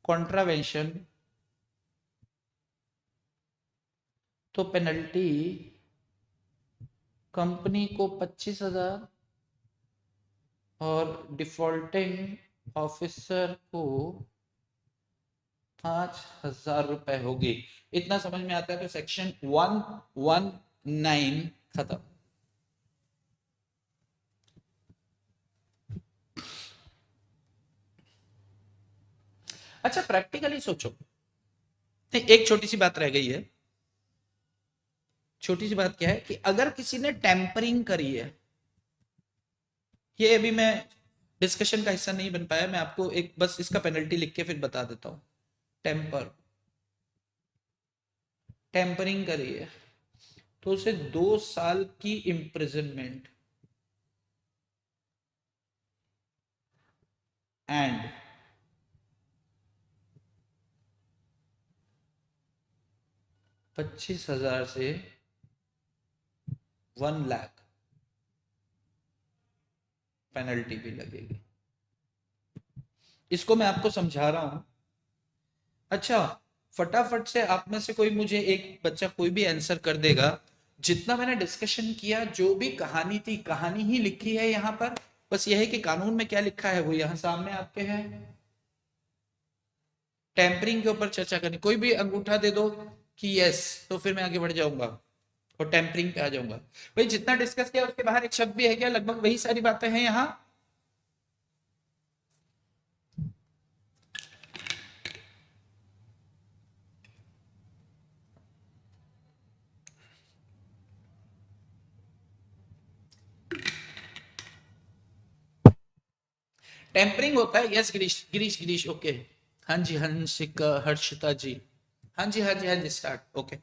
कॉन्ट्रावेंशन, तो पेनल्टी कंपनी को 25,000 और डिफॉल्टिंग ऑफिसर को 5,000 रुपए होगी। इतना समझ में आता है तो सेक्शन 119 खत्म। अच्छा प्रैक्टिकली सोचो, एक छोटी सी बात रह गई है। छोटी सी बात क्या है कि अगर किसी ने टेम्परिंग करी है, ये अभी मैं डिस्कशन का हिस्सा नहीं बन पाया, मैं आपको एक बस इसका पेनल्टी लिख के फिर बता देता हूं। टेम्परिंग करी है तो उसे 2 साल की इंप्रिजनमेंट एंड 25,000 से 1 लाख पेनल्टी भी लगेगी। इसको मैं आपको समझा रहा हूं। अच्छा फटाफट से आप में से कोई मुझे एक बच्चा कोई भी आंसर कर देगा। जितना मैंने डिस्कशन किया, जो भी कहानी थी, कहानी ही लिखी है यहाँ पर। बस यह है कि कानून में क्या लिखा है वो यहाँ सामने आपके है। टेम्परिंग के ऊपर चर्चा करनी, कोई भी अंगूठा दे दो कि यस, तो फिर मैं आगे बढ़ जाऊंगा और टेम्परिंग पे आ जाऊंगा। भाई जितना डिस्कस किया उसके बाहर एक शब्द भी है क्या? लगभग वही सारी बातें हैं यहाँ। टेम्परिंग होता है, यस गिरीश गिरीश गिरीश ओके। हाँ जी हंसिका हर्षिता जी, हाँ जी हाँ जी हाँ जी स्टार्ट ओके।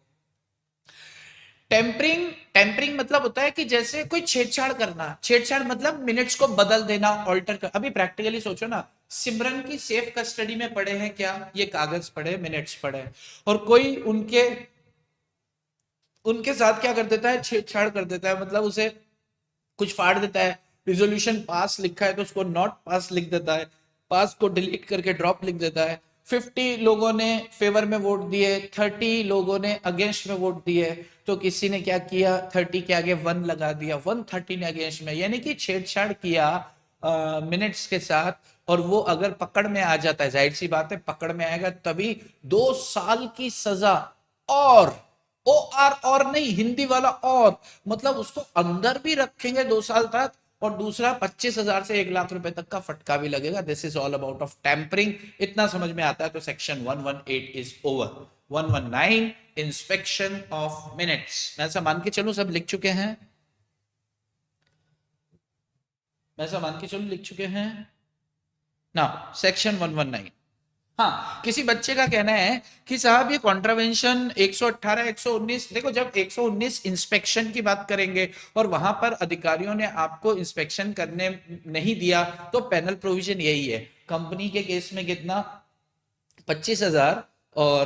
टेम्परिंग, टेम्परिंग मतलब होता है कि जैसे कोई छेड़छाड़ करना। छेड़छाड़ मतलब मिनट्स को बदल देना, ऑल्टर कर। अभी प्रैक्टिकली सोचो ना, सिमरन की सेफ कस्टडी में पड़े हैं क्या? ये कागज पड़े, मिनट्स पड़े, और कोई उनके साथ क्या कर देता है? छेड़छाड़ कर देता है, मतलब उसे कुछ फाड़ देता है। रिजोल्यूशन पास लिखा है तो उसको नॉट पास लिख देता है, पास को डिलीट करके ड्रॉप लिख देता है, 50 लोगों ने फेवर में वोट दिए, 30 लोगों ने अगेंस्ट में वोट दिए, तो किसी ने क्या किया, 30 के आगे 1 लगा दिया, 130 ने अगेंस्ट में, यानी कि छेड़छाड़ किया मिनट्स के साथ। और वो अगर पकड़ में आ जाता है, जाहिर सी बात है पकड़ में आएगा तभी 2 साल की सजा, और और नहीं, हिंदी वाला और, मतलब उसको अंदर भी रखेंगे 2 साल तक, और दूसरा 25,000 से 1 लाख रुपए तक का फटका भी लगेगा। This is all about of tampering. इतना समझ में आता है तो section 118 is over. 119 inspection of minutes, मैं ऐसा मान के चलूं सब लिख चुके हैं, मैं ऐसा मान के चलूं लिख चुके हैं ना। सेक्शन 119, हाँ, किसी बच्चे का कहना है कि साहब ये कॉन्ट्रावेंशन 118 119, देखो जब 119 इंस्पेक्शन की बात करेंगे और वहां पर अधिकारियों ने आपको इंस्पेक्शन करने नहीं दिया तो पेनल प्रोविजन यही है। कंपनी के केस में कितना, 25,000, और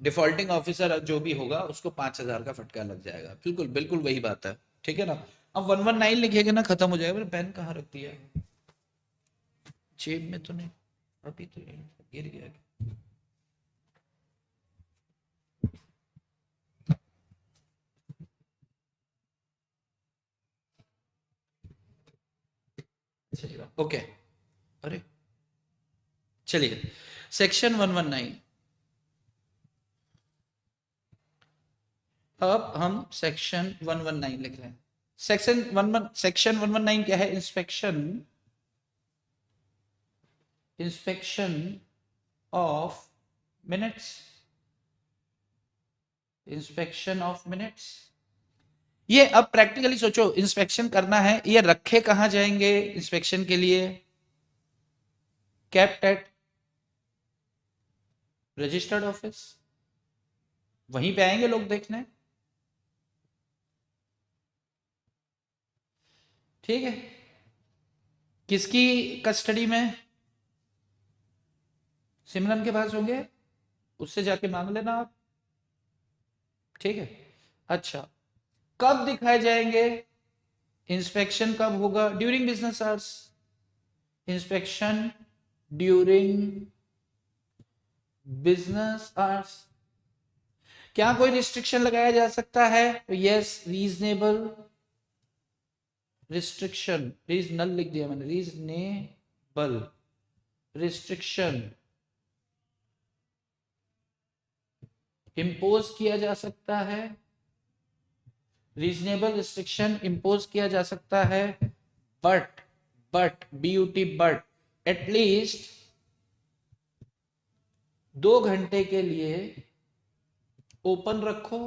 डिफॉल्टिंग ऑफिसर जो भी होगा उसको 5,000 का फटका लग जाएगा। बिल्कुल बिल्कुल वही बात है, ठीक है ना। अब 119 लिखेगा ना, खत्म हो जाएगा। पेन कहाँ रख दिया, जेब में तो नहीं, अभी तो गिर गया। चलिए ओके, अरे चलिए सेक्शन 119, अब हम सेक्शन 119 लिख रहे हैं। सेक्शन 119 क्या है, inspection, inspection of minutes, inspection of minutes. ये अब प्रैक्टिकली सोचो, इंस्पेक्शन करना है, ये रखे कहां जाएंगे इंस्पेक्शन के लिए, केप्ट एट रजिस्टर्ड ऑफिस, वहीं पे आएंगे लोग देखने, ठीक है। किसकी कस्टडी में, सिमरन के पास होंगे, उससे जाके मांग लेना आप, ठीक है। अच्छा, कब दिखाए जाएंगे, इंस्पेक्शन कब होगा, during business hours, inspection during business hours. क्या कोई रिस्ट्रिक्शन लगाया जा सकता है, यस, रीजनेबल रिस्ट्रिक्शन, रीजनल लिख दिया मैंने, रीजनेबल रिस्ट्रिक्शन इंपोज किया जा सकता है, रीजनेबल रिस्ट्रिक्शन इंपोज किया जा सकता है, बट BUT बट एटलीस्ट 2 घंटे के लिए ओपन रखो,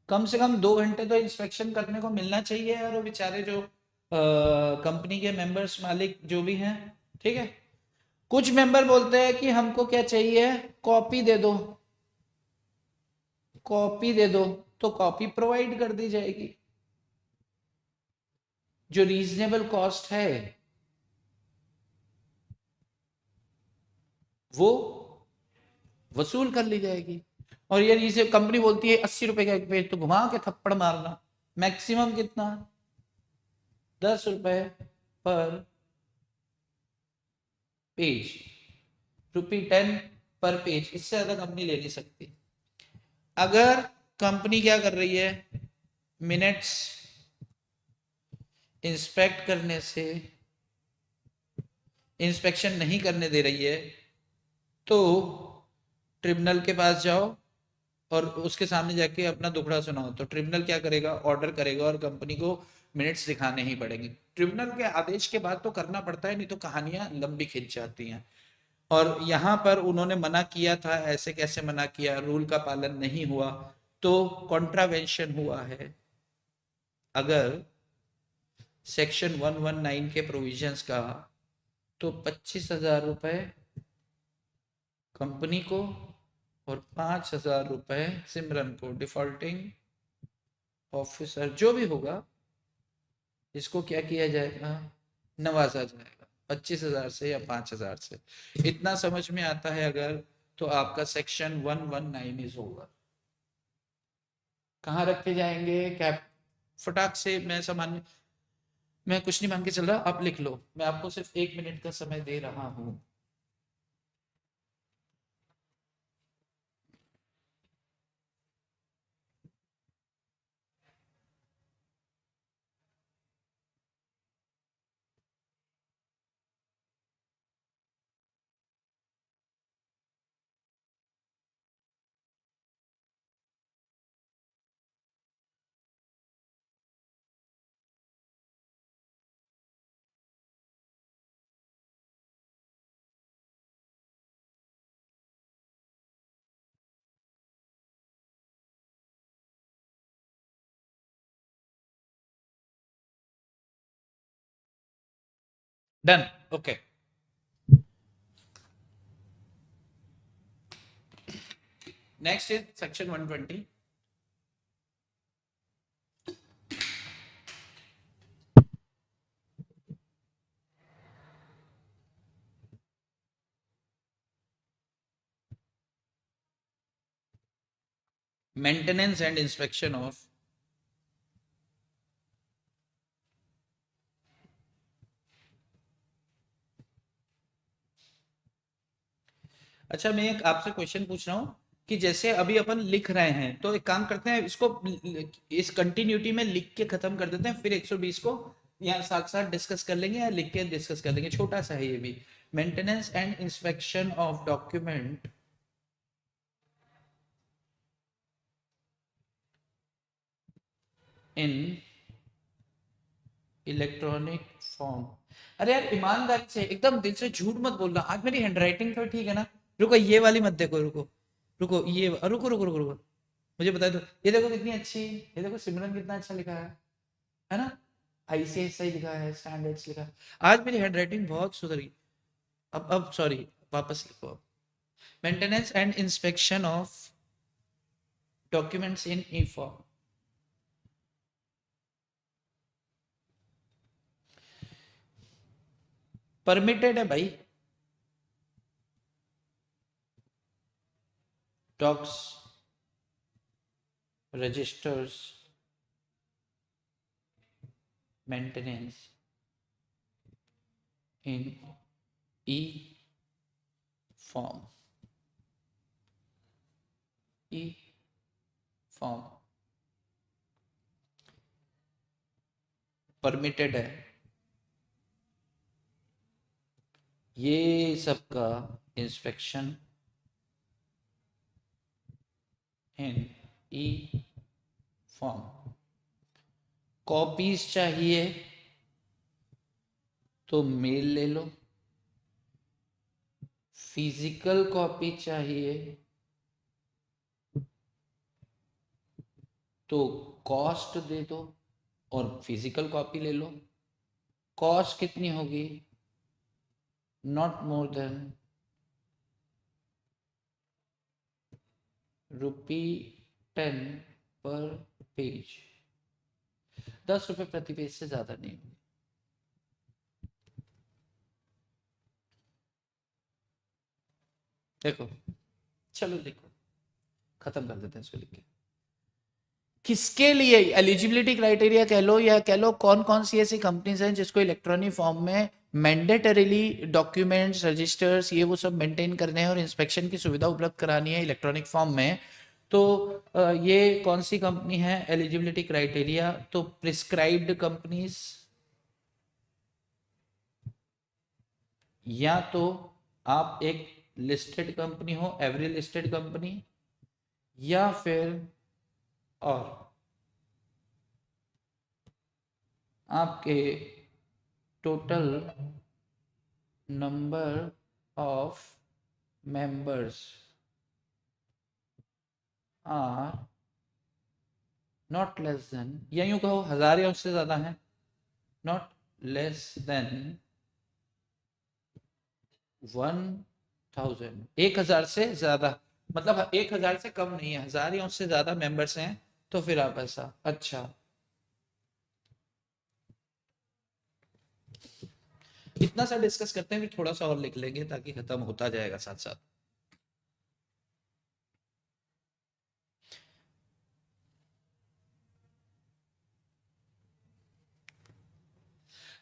कम से कम 2 घंटे तो इंस्पेक्शन करने को मिलना चाहिए यार, वो बेचारे जो कंपनी के मेंबर्स, मालिक जो भी हैं, ठीक है। कुछ मेंबर बोलते हैं कि हमको क्या चाहिए, कॉपी दे दो, कॉपी दे दो, तो कॉपी प्रोवाइड कर दी जाएगी, जो रीजनेबल कॉस्ट है वो वसूल कर ली जाएगी। और ये रीजनेबल कंपनी बोलती है 80 रुपए का एक पेज, तो घुमा के थप्पड़ मारना, मैक्सिमम कितना, 10 रुपए पर पेज, ₹10 पर पेज, इससे ज्यादा कंपनी ले नहीं सकती। अगर कंपनी क्या कर रही है, मिनट्स इंस्पेक्ट करने से इंस्पेक्शन नहीं करने दे रही है, तो ट्रिब्यूनल के पास जाओ और उसके सामने जाके अपना दुखड़ा सुनाओ, तो ट्रिब्यूनल क्या करेगा, ऑर्डर करेगा और कंपनी को मिनट्स दिखाने ही पड़ेंगे। ट्रिब्यूनल के आदेश के बाद तो करना पड़ता है, नहीं तो कहानियां लंबी खिंच जाती हैं। और यहाँ पर उन्होंने मना किया था, ऐसे कैसे मना किया, रूल का पालन नहीं हुआ तो कॉन्ट्रावेंशन हुआ है। अगर सेक्शन 119 के प्रोविजंस का, तो 25,000 रुपए कंपनी को और 5,000 रुपए सिमरन को, डिफॉल्टिंग ऑफिसर जो भी होगा, इसको क्या किया जाएगा, नवाजा जाएगा 25,000 से या 5,000 से। इतना समझ में आता है अगर, तो आपका सेक्शन 119 इज ओवर। कहाँ रखे जाएंगे, कैप, फटाक से, मैं सामान्य, मैं कुछ नहीं मान के चल रहा, आप लिख लो, मैं आपको सिर्फ 1 मिनट का समय दे रहा हूं। Done, okay. Next is section 120। Maintenance and inspection of अच्छा, मैं एक आपसे क्वेश्चन पूछ रहा हूँ कि जैसे अभी अपन लिख रहे हैं तो एक काम करते हैं, इसको इस कंटिन्यूटी में लिख के खत्म कर देते हैं, फिर 120 को या साथ साथ डिस्कस कर लेंगे या लिख के डिस्कस कर लेंगे, छोटा सा है ये भी। Maintenance and inspection of document in electronic form. अरे यार ईमानदारी से एकदम दिल से झूठ मत बोलना, आज मेरी हैंडराइटिंग तो ठीक है ना? रुको, ये वाली मत देखो, रुको रुको, ये रुको रुको रुको रुको, मुझे बता दो, ये देखो कितनी अच्छी, ये देखो सिमरन कितना अच्छा लिखा है ना? आईसीएसआई लिखा है, स्टैंडर्ड्स लिखा है। आज मेरी हैंडराइटिंग बहुत सुधरी। अब सॉरी, वापस लिखो अब। Maintenance and inspection of documents in E form. Permitted है भाई, डॉक्स, रजिस्टर्स, मेंटेनेंस इन ई फॉर्म, ई फॉर्म परमिटेड है। ये सबका इंस्पेक्शन इन ई फॉर्म। कॉपीज चाहिए तो मेल ले लो, फिजिकल कॉपी चाहिए तो कॉस्ट दे दो और फिजिकल कॉपी ले लो। कॉस्ट कितनी होगी? नॉट मोर देन ₹10 पर पेज, 10 रुपए प्रति पेज से ज्यादा नहीं होगी। देखो, चलो देखो, खत्म कर देते हैं इसको लिख के। किसके लिए एलिजिबिलिटी क्राइटेरिया कह लो या कह लो कौन कौन सी ऐसी कंपनीज हैं जिसको इलेक्ट्रॉनिक फॉर्म में मैंडेटरीली डॉक्यूमेंट्स, रजिस्टर्स, ये वो सब मेंटेन करने हैं और इंस्पेक्शन की सुविधा उपलब्ध करानी है इलेक्ट्रॉनिक फॉर्म में। तो ये कौन सी कंपनी है एलिजिबिलिटी क्राइटेरिया? तो प्रिस्क्राइब्ड कंपनीज, या तो आप एक लिस्टेड कंपनी हो, एवरी लिस्टेड कंपनी, या फिर और आपके total number of members are not less than, या यूं कहो 1000 या उससे ज्यादा है, नॉट लेस देन 1000, 1000 से ज्यादा, मतलब 1000 से कम नहीं है, 1000 या उससे ज्यादा मेंबर्स हैं तो फिर आप ऐसा। अच्छा, इतना सा डिस्कस करते हैं, फिर थोड़ा सा और लिख लेंगे ताकि खत्म होता जाएगा साथ साथ।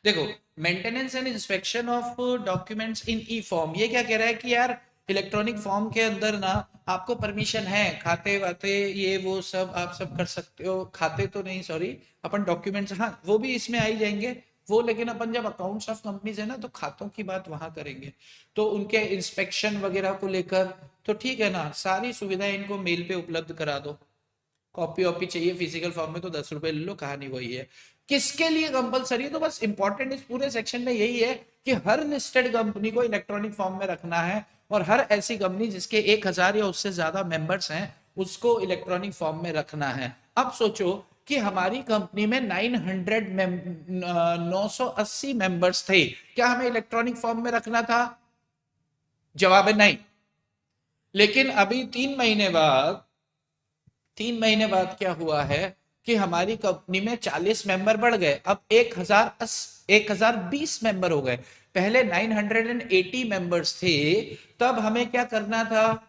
देखो, maintenance and inspection of documents in E form, ये क्या कह रहा है कि यार इलेक्ट्रॉनिक फॉर्म के अंदर ना आपको परमिशन है, खाते वाते ये वो सब आप सब कर सकते हो, खाते तो नहीं सॉरी, अपन डॉक्यूमेंट्स, हाँ वो भी इसमें आ ही जाएंगे वो, लेकिन अपन जब अकाउंट्स ऑफ कंपनीज है ना तो खातों की बात वहां करेंगे, तो उनके इंस्पेक्शन वगैरह को लेकर तो ठीक है ना, सारी सुविधाएं इनको मेल पे उपलब्ध करा दो। कॉपी वॉपी चाहिए फिजिकल फॉर्म में तो 10 रुपए ले लो, कहानी वही है। किसके लिए कंपलसरी है? तो बस इंपॉर्टेंट इस पूरे सेक्शन में यही है कि हर लिस्टेड कंपनी को इलेक्ट्रॉनिक फॉर्म में रखना है और हर ऐसी कंपनी जिसके 1000 या उससे ज्यादा मेंबर्स हैं उसको इलेक्ट्रॉनिक फॉर्म में रखना है। अब सोचो कि हमारी कंपनी में 980 मेंबर्स थे, क्या हमें इलेक्ट्रॉनिक फॉर्म में रखना था? जवाब है नहीं। लेकिन अभी 3 महीने बाद क्या हुआ है कि हमारी कंपनी में 40 मेंबर बढ़ गए, अब 1020 मेंबर हो गए। पहले 980 मेंबर्स थे, तब हमें क्या करना था?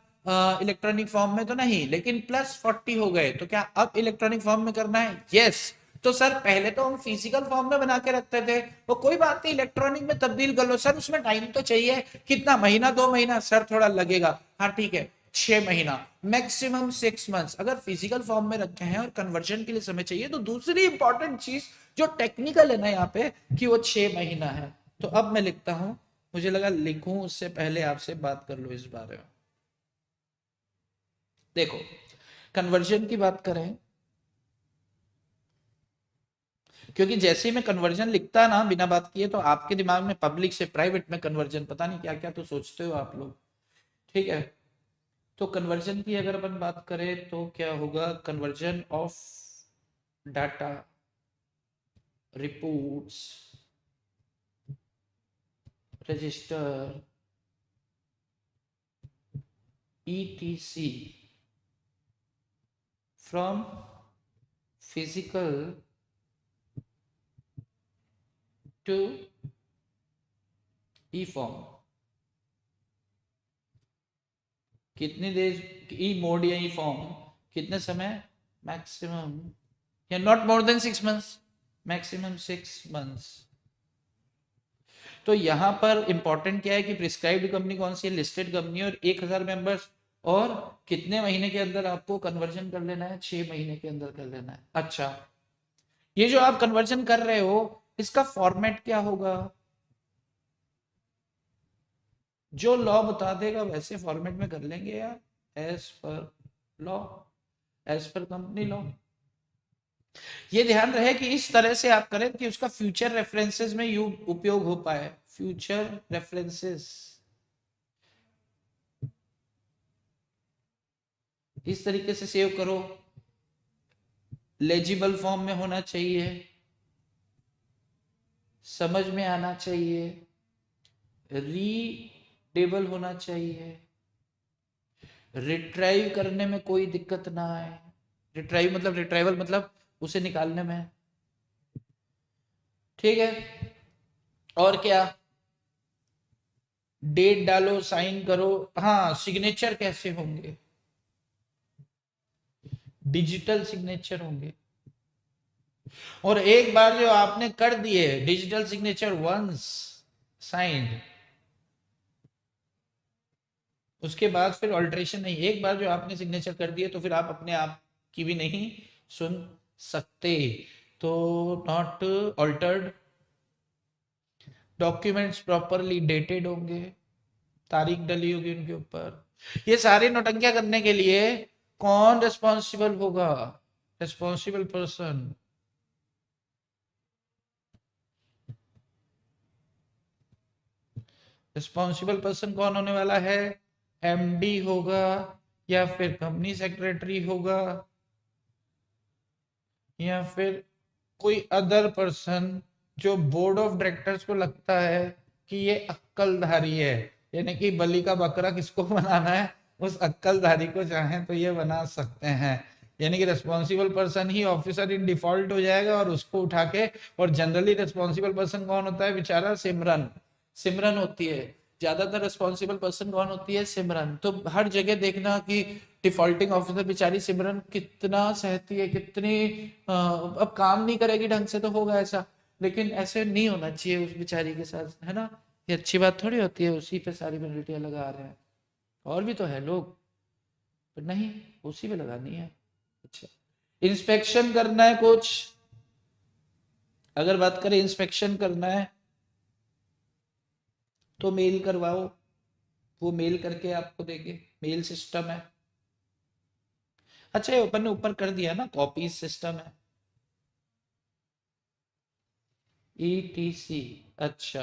इलेक्ट्रॉनिक फॉर्म में तो नहीं, लेकिन +40 हो गए, तो क्या अब इलेक्ट्रॉनिक फॉर्म में करना है? यस। तो सर पहले तो हम फिजिकल फॉर्म में बना के रखते थे, वो कोई बात नहीं, इलेक्ट्रॉनिक में तब्दील कर लो। सर उसमें टाइम तो चाहिए, कितना महीना 2 महीना? सर थोड़ा लगेगा। हाँ ठीक है, 6 महीना, मैक्सिमम 6 मंथ्स। अगर फिजिकल फॉर्म में रखे हैं और कन्वर्जन के लिए समय चाहिए, तो दूसरी इंपॉर्टेंट चीज जो टेक्निकल है ना यहाँ पे, कि वो 6 महीना है। तो अब मैं लिखता हूं, मुझे लगा लिखूं उससे पहले आपसे बात कर लो इस बारे में। देखो, कन्वर्जन की बात करें, क्योंकि जैसे ही मैं कन्वर्जन लिखता ना बिना बात किए, तो आपके दिमाग में पब्लिक से प्राइवेट में कन्वर्जन पता नहीं क्या क्या तो सोचते हो आप लोग। ठीक है, तो कन्वर्जन की अगर अपन बात करें तो क्या होगा? Conversion of data reports register etc from physical to E form, कितनी देर? ई मोड या ई फॉर्म कितने समय? मैक्सिमम या not more than 6 months, maximum 6 months. तो यहाँ पर इंपॉर्टेंट क्या है कि प्रिस्क्राइब्ड कंपनी कौन सी है? लिस्टेड कंपनी, और 1000 मेंबर्स, और कितने महीने के अंदर आपको कन्वर्जन कर लेना है? 6 महीने के अंदर कर लेना है। अच्छा, ये जो आप कन्वर्जन कर रहे हो, इसका फॉर्मेट क्या होगा? जो लॉ बता देगा वैसे फॉर्मेट में कर लेंगे यार, as per law, as per company law. ये ध्यान रहे कि इस तरह से आप करें कि उसका फ्यूचर रेफरेंसेस में उपयोग हो पाए। फ्यूचर रेफरेंसेस इस तरीके से सेव करो, लेजिबल फॉर्म में होना चाहिए, समझ में आना चाहिए, रीडेबल होना चाहिए, रिट्राइव करने में कोई दिक्कत ना आए। रिट्राइव मतलब, रिट्राइवल मतलब उसे निकालने में। ठीक है, और क्या? डेट डालो, साइन करो। हाँ, सिग्नेचर कैसे होंगे? डिजिटल सिग्नेचर होंगे। और एक बार जो आपने कर दिए डिजिटल सिग्नेचर, वंस साइंड, उसके बाद फिर ऑल्ट्रेशन नहीं। एक बार जो आपने सिग्नेचर कर दिए, तो फिर आप अपने आप की भी नहीं सुन सकते। तो not altered, documents properly dated होंगे, तारीख डली होगी उनके ऊपर। ये सारी नौटंकियां करने के लिए कौन रिस्पॉन्सिबल होगा? Responsible person. रिस्पॉन्सिबल पर्सन कौन होने वाला है? एमडी होगा, या फिर कंपनी सेक्रेटरी होगा, या फिर कोई अदर पर्सन जो बोर्ड ऑफ डायरेक्टर्स को लगता है कि ये अक्कलधारी है। यानी कि बलि का बकरा किसको बनाना है, उस अक्कलधारी को चाहे तो ये बना सकते हैं। यानी कि responsible person he officer in default हो जाएगा और उसको उठा के। और जनरली रिस्पॉन्सिबल पर्सन कौन होता है बेचारा? सिमरन, सिमरन होती है ज्यादातर। रिस्पॉन्सिबल पर्सन कौन होती है? सिमरन। तो हर जगह देखना कि डिफॉल्टिंग ऑफिसर बेचारी सिमरन कितना सहती है, कितनी अब काम नहीं करेगी ढंग से तो होगा ऐसा, लेकिन ऐसे नहीं होना चाहिए उस बेचारी के साथ, है ना? ये अच्छी बात थोड़ी होती है उसी पे सारी पेनल्टियां लगा रहे हैं। और भी तो है लोग, पर नहीं, उसी पे लगानी है। अच्छा, इंस्पेक्शन करना है कुछ, अगर बात करें इंस्पेक्शन करना है तो मेल करवाओ, वो मेल करके आपको देंगे, मेल सिस्टम है। अच्छा, ये अपन ने ऊपर कर दिया ना, कॉपी सिस्टम है, ETC। अच्छा,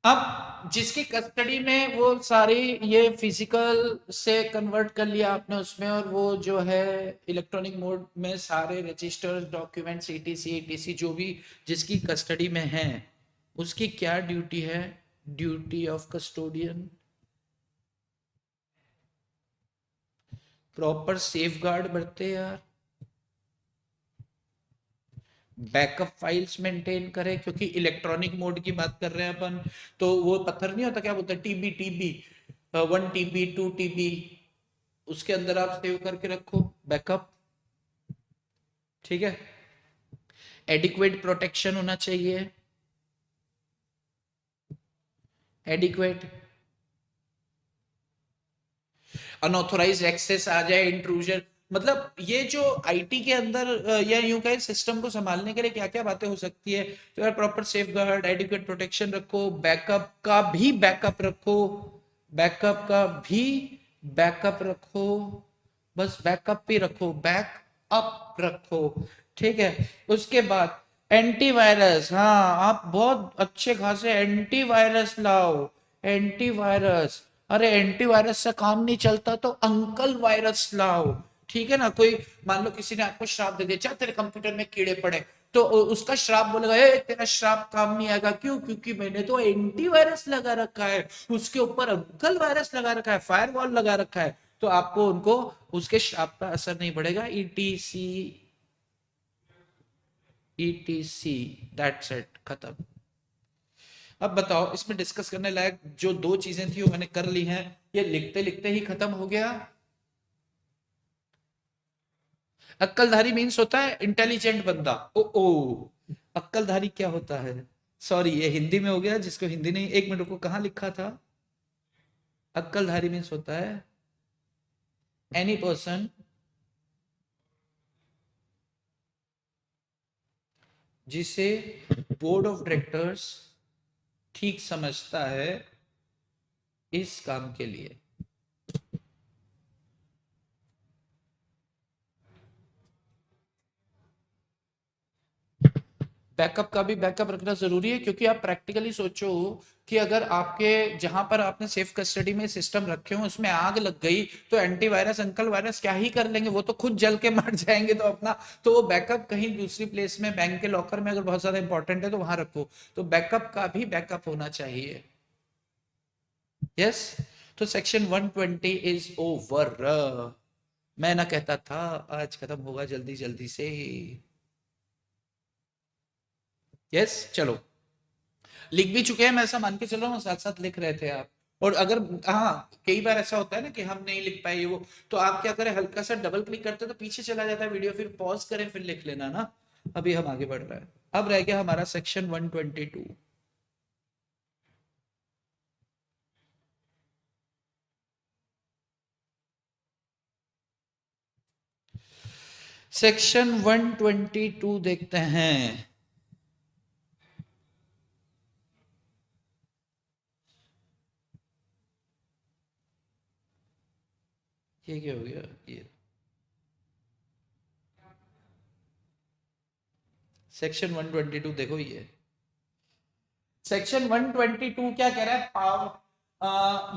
अब जिसकी कस्टडी में वो सारी ये फिजिकल से कन्वर्ट कर लिया आपने उसमें, और वो जो है इलेक्ट्रॉनिक मोड में सारे रजिस्टर्स डॉक्यूमेंट्स ईटीसी ईटीसी जो भी जिसकी कस्टडी में है, उसकी क्या ड्यूटी है? Duty of custodian, proper safe guard बरते यार, बैकअप फाइल्स मेंटेन करें, क्योंकि इलेक्ट्रॉनिक मोड की बात कर रहे हैं अपन, तो वो पत्थर नहीं होता, क्या बोलते हैं, टीबी टीबी 1 TB 2 TB, उसके अंदर आप सेव करके रखो बैकअप, ठीक है। एडिक्वेट प्रोटेक्शन होना चाहिए, एडिक्वेट, अनऑथोराइज एक्सेस आ जाए, इंट्रूजन, मतलब ये जो आईटी के अंदर या यूं कहे सिस्टम को संभालने के लिए क्या क्या बातें हो सकती है, तो यार proper safe guard, adequate protection रखो, बैकअप का भी बैकअप रखो, बैकअप का भी बैकअप रखो, बस बैकअप भी रखो, बैकअप रखो, ठीक है। उसके बाद एंटीवायरस, हाँ आप बहुत अच्छे खासे एंटीवायरस लाओ, एंटीवायरस, अरे एंटीवायरस से काम नहीं चलता तो अंकल वायरस लाओ, ठीक है ना। कोई मान लो किसी ने आपको श्राप दे दिया, चाहे तेरे कंप्यूटर में कीड़े पड़े, तो उसका श्राप बोलेगा ए तेरा श्राप काम नहीं आएगा, क्यों? क्योंकि मैंने तो एंटीवायरस लगा रखा है, उसके ऊपर अंकल वायरस लगा रखा है, फायरवॉल लगा रखा है, तो आपको उनको उसके श्राप का असर नहीं पड़ेगा। ईटीसी ईटीसी, दैट्स इट, खत्म। अब बताओ इसमें डिस्कस करने लायक जो दो चीजें थी वो मैंने कर ली हैं, ये लिखते लिखते ही खत्म हो गया। अक्लधारी मीन्स होता है इंटेलिजेंट बंदा, ओ अक्लधारी क्या होता है? सॉरी ये हिंदी में हो गया, जिसको हिंदी नहीं, एक मिनट को कहां लिखा था? अक्लधारी मीन्स होता है एनी पर्सन जिसे बोर्ड ऑफ डायरेक्टर्स ठीक समझता है इस काम के लिए। बैकअप का भी बैकअप रखना जरूरी है, क्योंकि आप प्रैक्टिकली सोचो कि अगर आपके जहां पर आपने सेफ कस्टडी में सिस्टम रखे हो उसमें आग लग गई, तो एंटीवायरस अंकल वायरस क्या ही कर लेंगे, वो तो खुद जल के मर जाएंगे, तो अपना तो वो बैकअप कहीं दूसरी प्लेस में, बैंक के लॉकर में अगर बहुत ज्यादा इंपॉर्टेंट है तो वहां रखो, तो बैकअप का भी बैकअप होना चाहिए। यस, तो सेक्शन 120 इज ओवर। मैं ना कहता था आज खत्म होगा जल्दी जल्दी से। यस, चलो लिख भी चुके हैं, मैं ऐसा मान के चल रहा हूँ, साथ साथ लिख रहे थे आप। और अगर हाँ कई बार ऐसा होता है ना कि हम नहीं लिख पाए वो, तो आप क्या करें, हल्का सा डबल क्लिक करते तो पीछे चला जाता है वीडियो, फिर पॉज करें फिर लिख लेना ना। अभी हम आगे बढ़ रहे हैं, अब रह गया हमारा सेक्शन 122। सेक्शन 122 देखते हैं। ये क्या हो गया, ये सेक्शन 122 देखो, ये सेक्शन 122 क्या कह रहा है,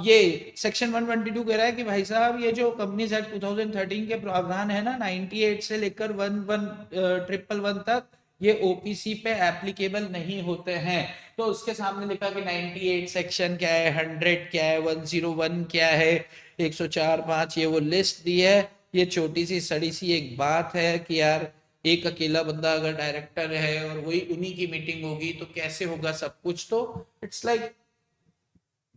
ये सेक्शन 122 कह रहा है कि भाई साहब ये जो कंपनीज एक्ट 2013 के प्रावधान है ना, 98 से लेकर 11111 तक, ये ओपीसी पे एप्लीकेबल नहीं होते हैं। तो उसके सामने लिखा कि 98 सेक्शन क्या है, 100 क्या है, 101 क्या है, 104(5), ये वो लिस्ट दी है। ये छोटी सी सड़ी सी एक बात है कि यार एक अकेला बंदा अगर डायरेक्टर है और वही उन्हीं की मीटिंग होगी तो कैसे होगा सब कुछ, तो इट्स लाइक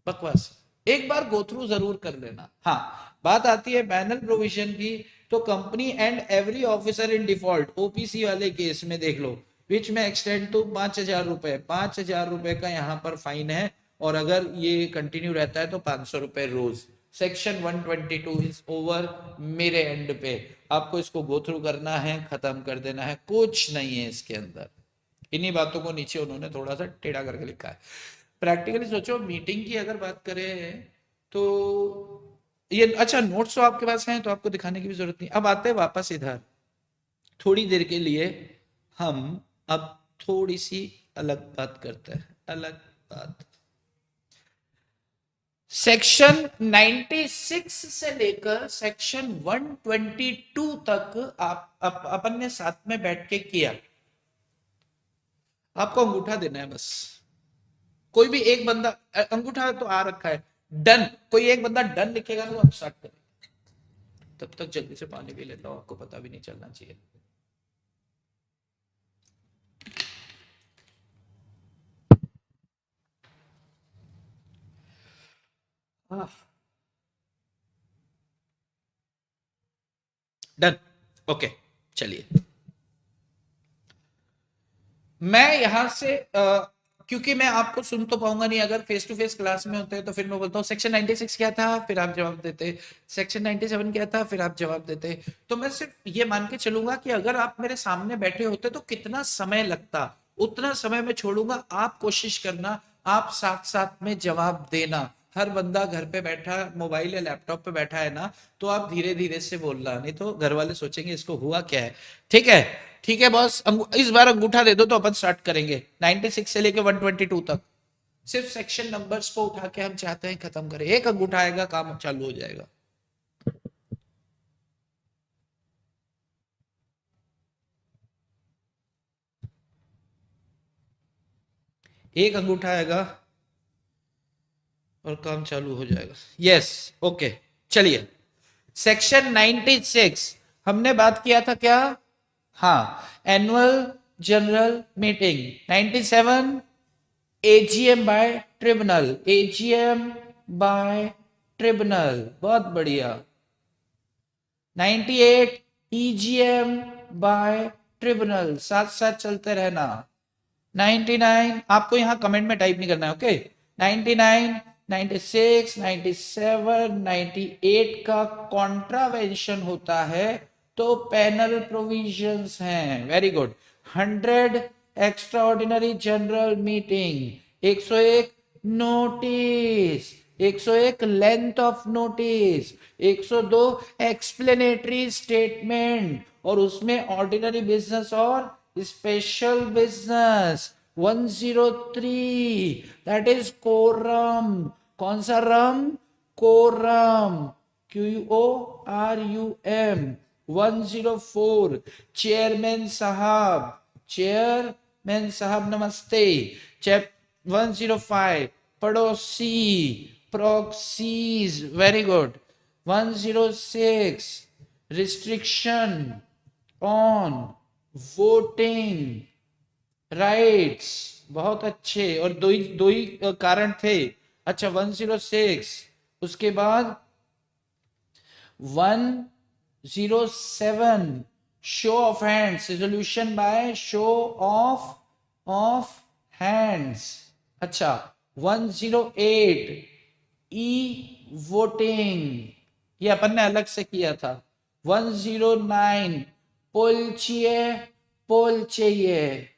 बकवास। एक बार गो थ्रू जरूर कर लेना। हाँ, बात आती है पैनल प्रोविजन की, तो company and every officer in default, OPC वाले केस में देख लो, विच में एक्सटेंड टू 5,000 रुपए, 5,000 रुपए का यहाँ पर फाइन है, और अगर ये कंटिन्यू रहता है तो 500 रुपए रोज। सेक्शन 122 इज ओवर मेरे एंड पे, आपको इसको गो थ्रू करना है, खत्म कर देना है, कुछ नहीं है इसके अंदर। इन्हीं बातों को नीचे उन्होंने थोड़ा सा टेढ़ा करके लिखा है। प्रैक्टिकली सोचो, मीटिंग की अगर बात करें तो ये अच्छा नोट्स तो आपके पास हैं तो आपको दिखाने की भी जरूरत नहीं। अब आते हैं वापस इधर, थोड़ी देर के लिए हम अब थोड़ी सी अलग बात करते हैं, अलग बात। सेक्शन 96 से लेकर सेक्शन 122 तक अपन ने साथ में बैठ के किया। आपको अंगूठा देना है बस। कोई भी एक बंदा, अंगूठा तो आ रखा है, डन, कोई एक बंदा डन लिखेगा तो आप स्टार्ट करेंगे। तब तक जल्दी से पानी पी लेता हूं, आपको पता भी नहीं चलना चाहिए। डन, ओके, चलिए। मैं यहां से क्योंकि मैं आपको सुन तो पाऊंगा नहीं, अगर फेस टू फेस क्लास में होते हैं तो फिर मैं बोलता हूँ सेक्शन 96 क्या था, फिर आप जवाब देते, सेक्शन 97 क्या था, फिर आप जवाब देते। तो मैं सिर्फ ये मान के चलूंगा कि अगर आप मेरे सामने बैठे होते तो कितना समय लगता, उतना समय मैं छोड़ूंगा। आप कोशिश करना, आप साथ साथ में जवाब देना। हर बंदा घर पे बैठा मोबाइल या लैपटॉप पे बैठा है ना, तो आप धीरे धीरे से बोलना, नहीं तो घर वाले सोचेंगे इसको हुआ क्या है। ठीक है, ठीक है बॉस, इस बार अंगूठा दे दो तो अपन स्टार्ट करेंगे 96 से लेके 122 तक। सिर्फ सेक्शन नंबर्स को उठा के हम चाहते हैं खत्म करें। एक अंगूठा आएगा, काम चालू हो जाएगा। एक अंगूठा आएगा और काम चालू हो जाएगा। यस, ओके, चलिए। सेक्शन 96 हमने बात किया था क्या? हाँ, annual general meeting. 97 AGM bye tribunal, AGM bye tribunal, बहुत बढ़िया। 98 ईजीएम बाय ट्रिब्यूनल, साथ साथ चलते रहना। 99 आपको यहां कमेंट में टाइप नहीं करना है, ओके। 99 96 97 98 का कॉन्ट्रावेंशन होता है तो पेनल प्रोविजंस हैं। Very good. 100 extraordinary general meeting, 101 notice, 101 length of notice, 102 explanatory statement, और उसमें ऑर्डिनरी बिजनेस और special business. 103 that is quorum. कौन सा रम? Quorum, QORUM। 104 चेयरमैन साहब, चेयरमैन साहब नमस्ते। 105 पड़ोसी, proxies, very good. 106 restriction on voting rights, बहुत अच्छे, और दो ही कारण थे। अच्छा, 106, उसके बाद 107 show of hands, resolution by show of hands. अच्छा, 108 ई वोटिंग, ये अपन ने अलग से किया था। 109 पोल चाहिए।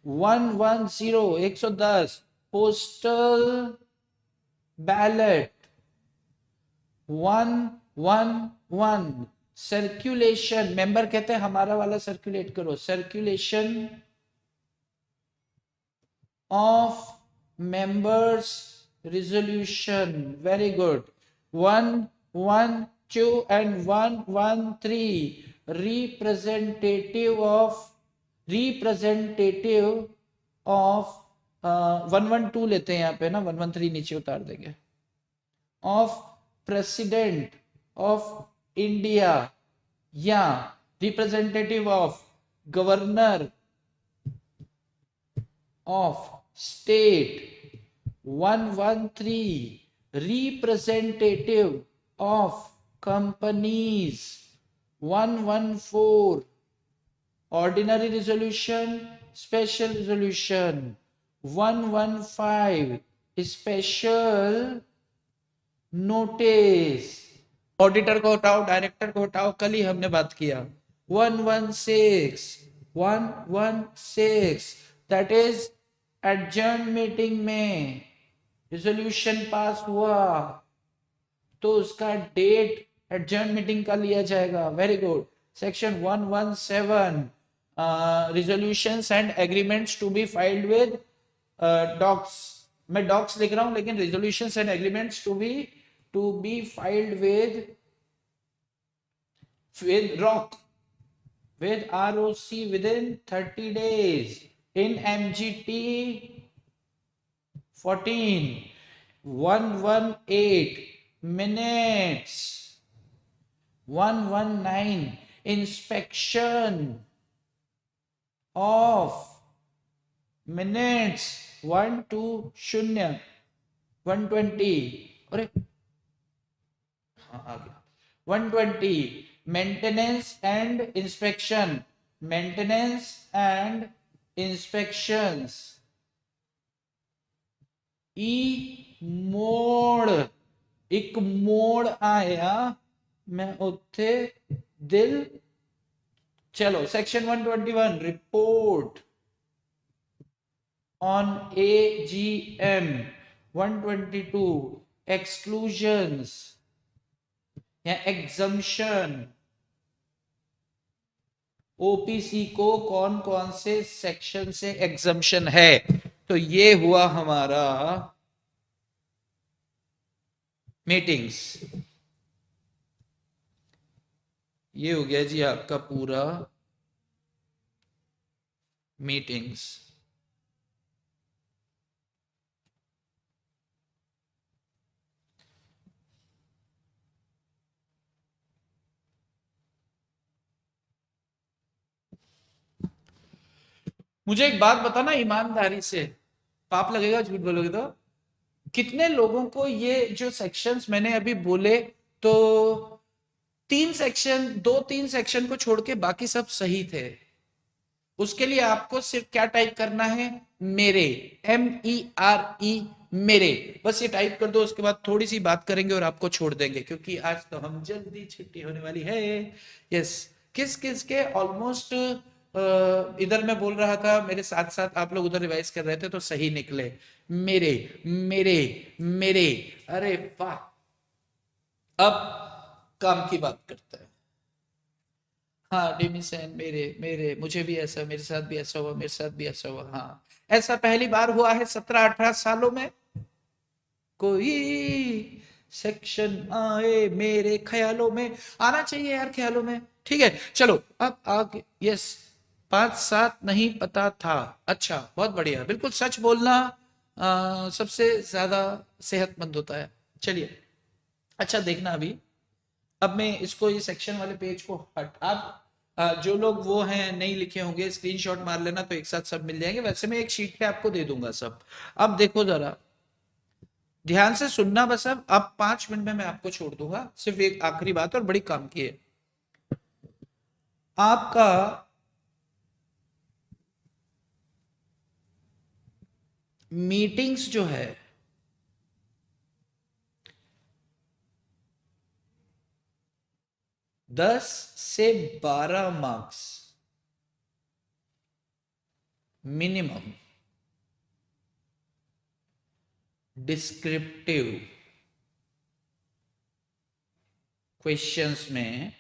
110 110 पोस्टल बैलेट। 111 सर्कुलेशन, मेंबर कहते हैं हमारा वाला सर्कुलेट करो, circulation of members resolution, very good. 112 and 113 representative of 112 लेते हैं यहाँ पे ना, 113 नीचे उतार देंगे। ऑफ प्रेसिडेंट ऑफ इंडिया या representative of governor of state. 113 representative of companies। 114 ordinary resolution, special resolution। 115 special notice. Auditor को हटाओ, डायरेक्टर को हटाओ, कल ही हमने बात किया। 116 दैट इज एडजर्न मीटिंग में रिजोल्यूशन पास हुआ तो उसका डेट एडजर्न मीटिंग का लिया जाएगा। Very good. Section 117 resolutions and agreements to be filed with docs मैं डॉक्स लिख रहा हूं, लेकिन resolutions and agreements to be filed with rock with ROC within 30 days in MGT 14 118 minutes 119 inspection of minutes 120 120 अरे हाँ आ गया 120 maintenance and inspections मोड़ एक मोड़ आया मैं उत्थे दिल चलो section 121 report on AGM 122 exclusions या एग्जम्पशन ओपीसी को कौन कौन से सेक्शन से एग्जम्पशन है। तो ये हुआ हमारा मीटिंग्स, ये हो गया जी आपका पूरा मीटिंग्स। मुझे एक बात बताना ईमानदारी से, पाप लगेगा झूठ बोलोगे तो, कितने लोगों को ये जो सेक्शंस मैंने अभी बोले, तो 2-3 सेक्शन को छोड़ के बाकी सब सही थे। उसके लिए आपको सिर्फ क्या टाइप करना है, मेरे, MERE मेरे, बस ये टाइप कर दो। उसके बाद थोड़ी सी बात करेंगे और आपको छोड़ देंगे, क्योंकि आज तो हम जल्दी छुट्टी होने वाली है। यस, किस किस के ऑलमोस्ट इधर मैं बोल रहा था, मेरे साथ साथ आप लोग उधर रिवाइज कर रहे थे, तो सही निकले। मेरे मेरे मेरे, अरे वाह। अब काम की बात करते हैं। हाँ डिमिशन, मेरे मेरे, मुझे भी ऐसा, मेरे साथ भी ऐसा हुआ, मेरे साथ भी ऐसा हुआ। हाँ, ऐसा पहली बार हुआ है 17-18 सालों में कोई सेक्शन आए मेरे ख्यालों में। आना चाहिए यार ख्यालों में। ठीक है चलो अब आगे। यस, 5-7 नहीं पता था। अच्छा बहुत बढ़िया, बिल्कुल सच बोलना सबसे ज्यादा सेहतमंद होता है। चलिए अच्छा देखना अभी, अब मैं इसको ये सेक्शन वाले पेज को आप जो लोग वो हैं नहीं लिखे होंगे स्क्रीनशॉट मार लेना, तो एक साथ सब मिल जाएंगे। वैसे मैं एक शीट पे आपको दे दूंगा सब। अब देखो जरा ध्यान से सुनना बस। अब 5 मिनट में मैं आपको छोड़ दूंगा। सिर्फ एक आखिरी बात और बड़ी काम की है। आपका मीटिंग्स जो है 10 से 12 मार्क्स मिनिमम डिस्क्रिप्टिव क्वेश्चंस में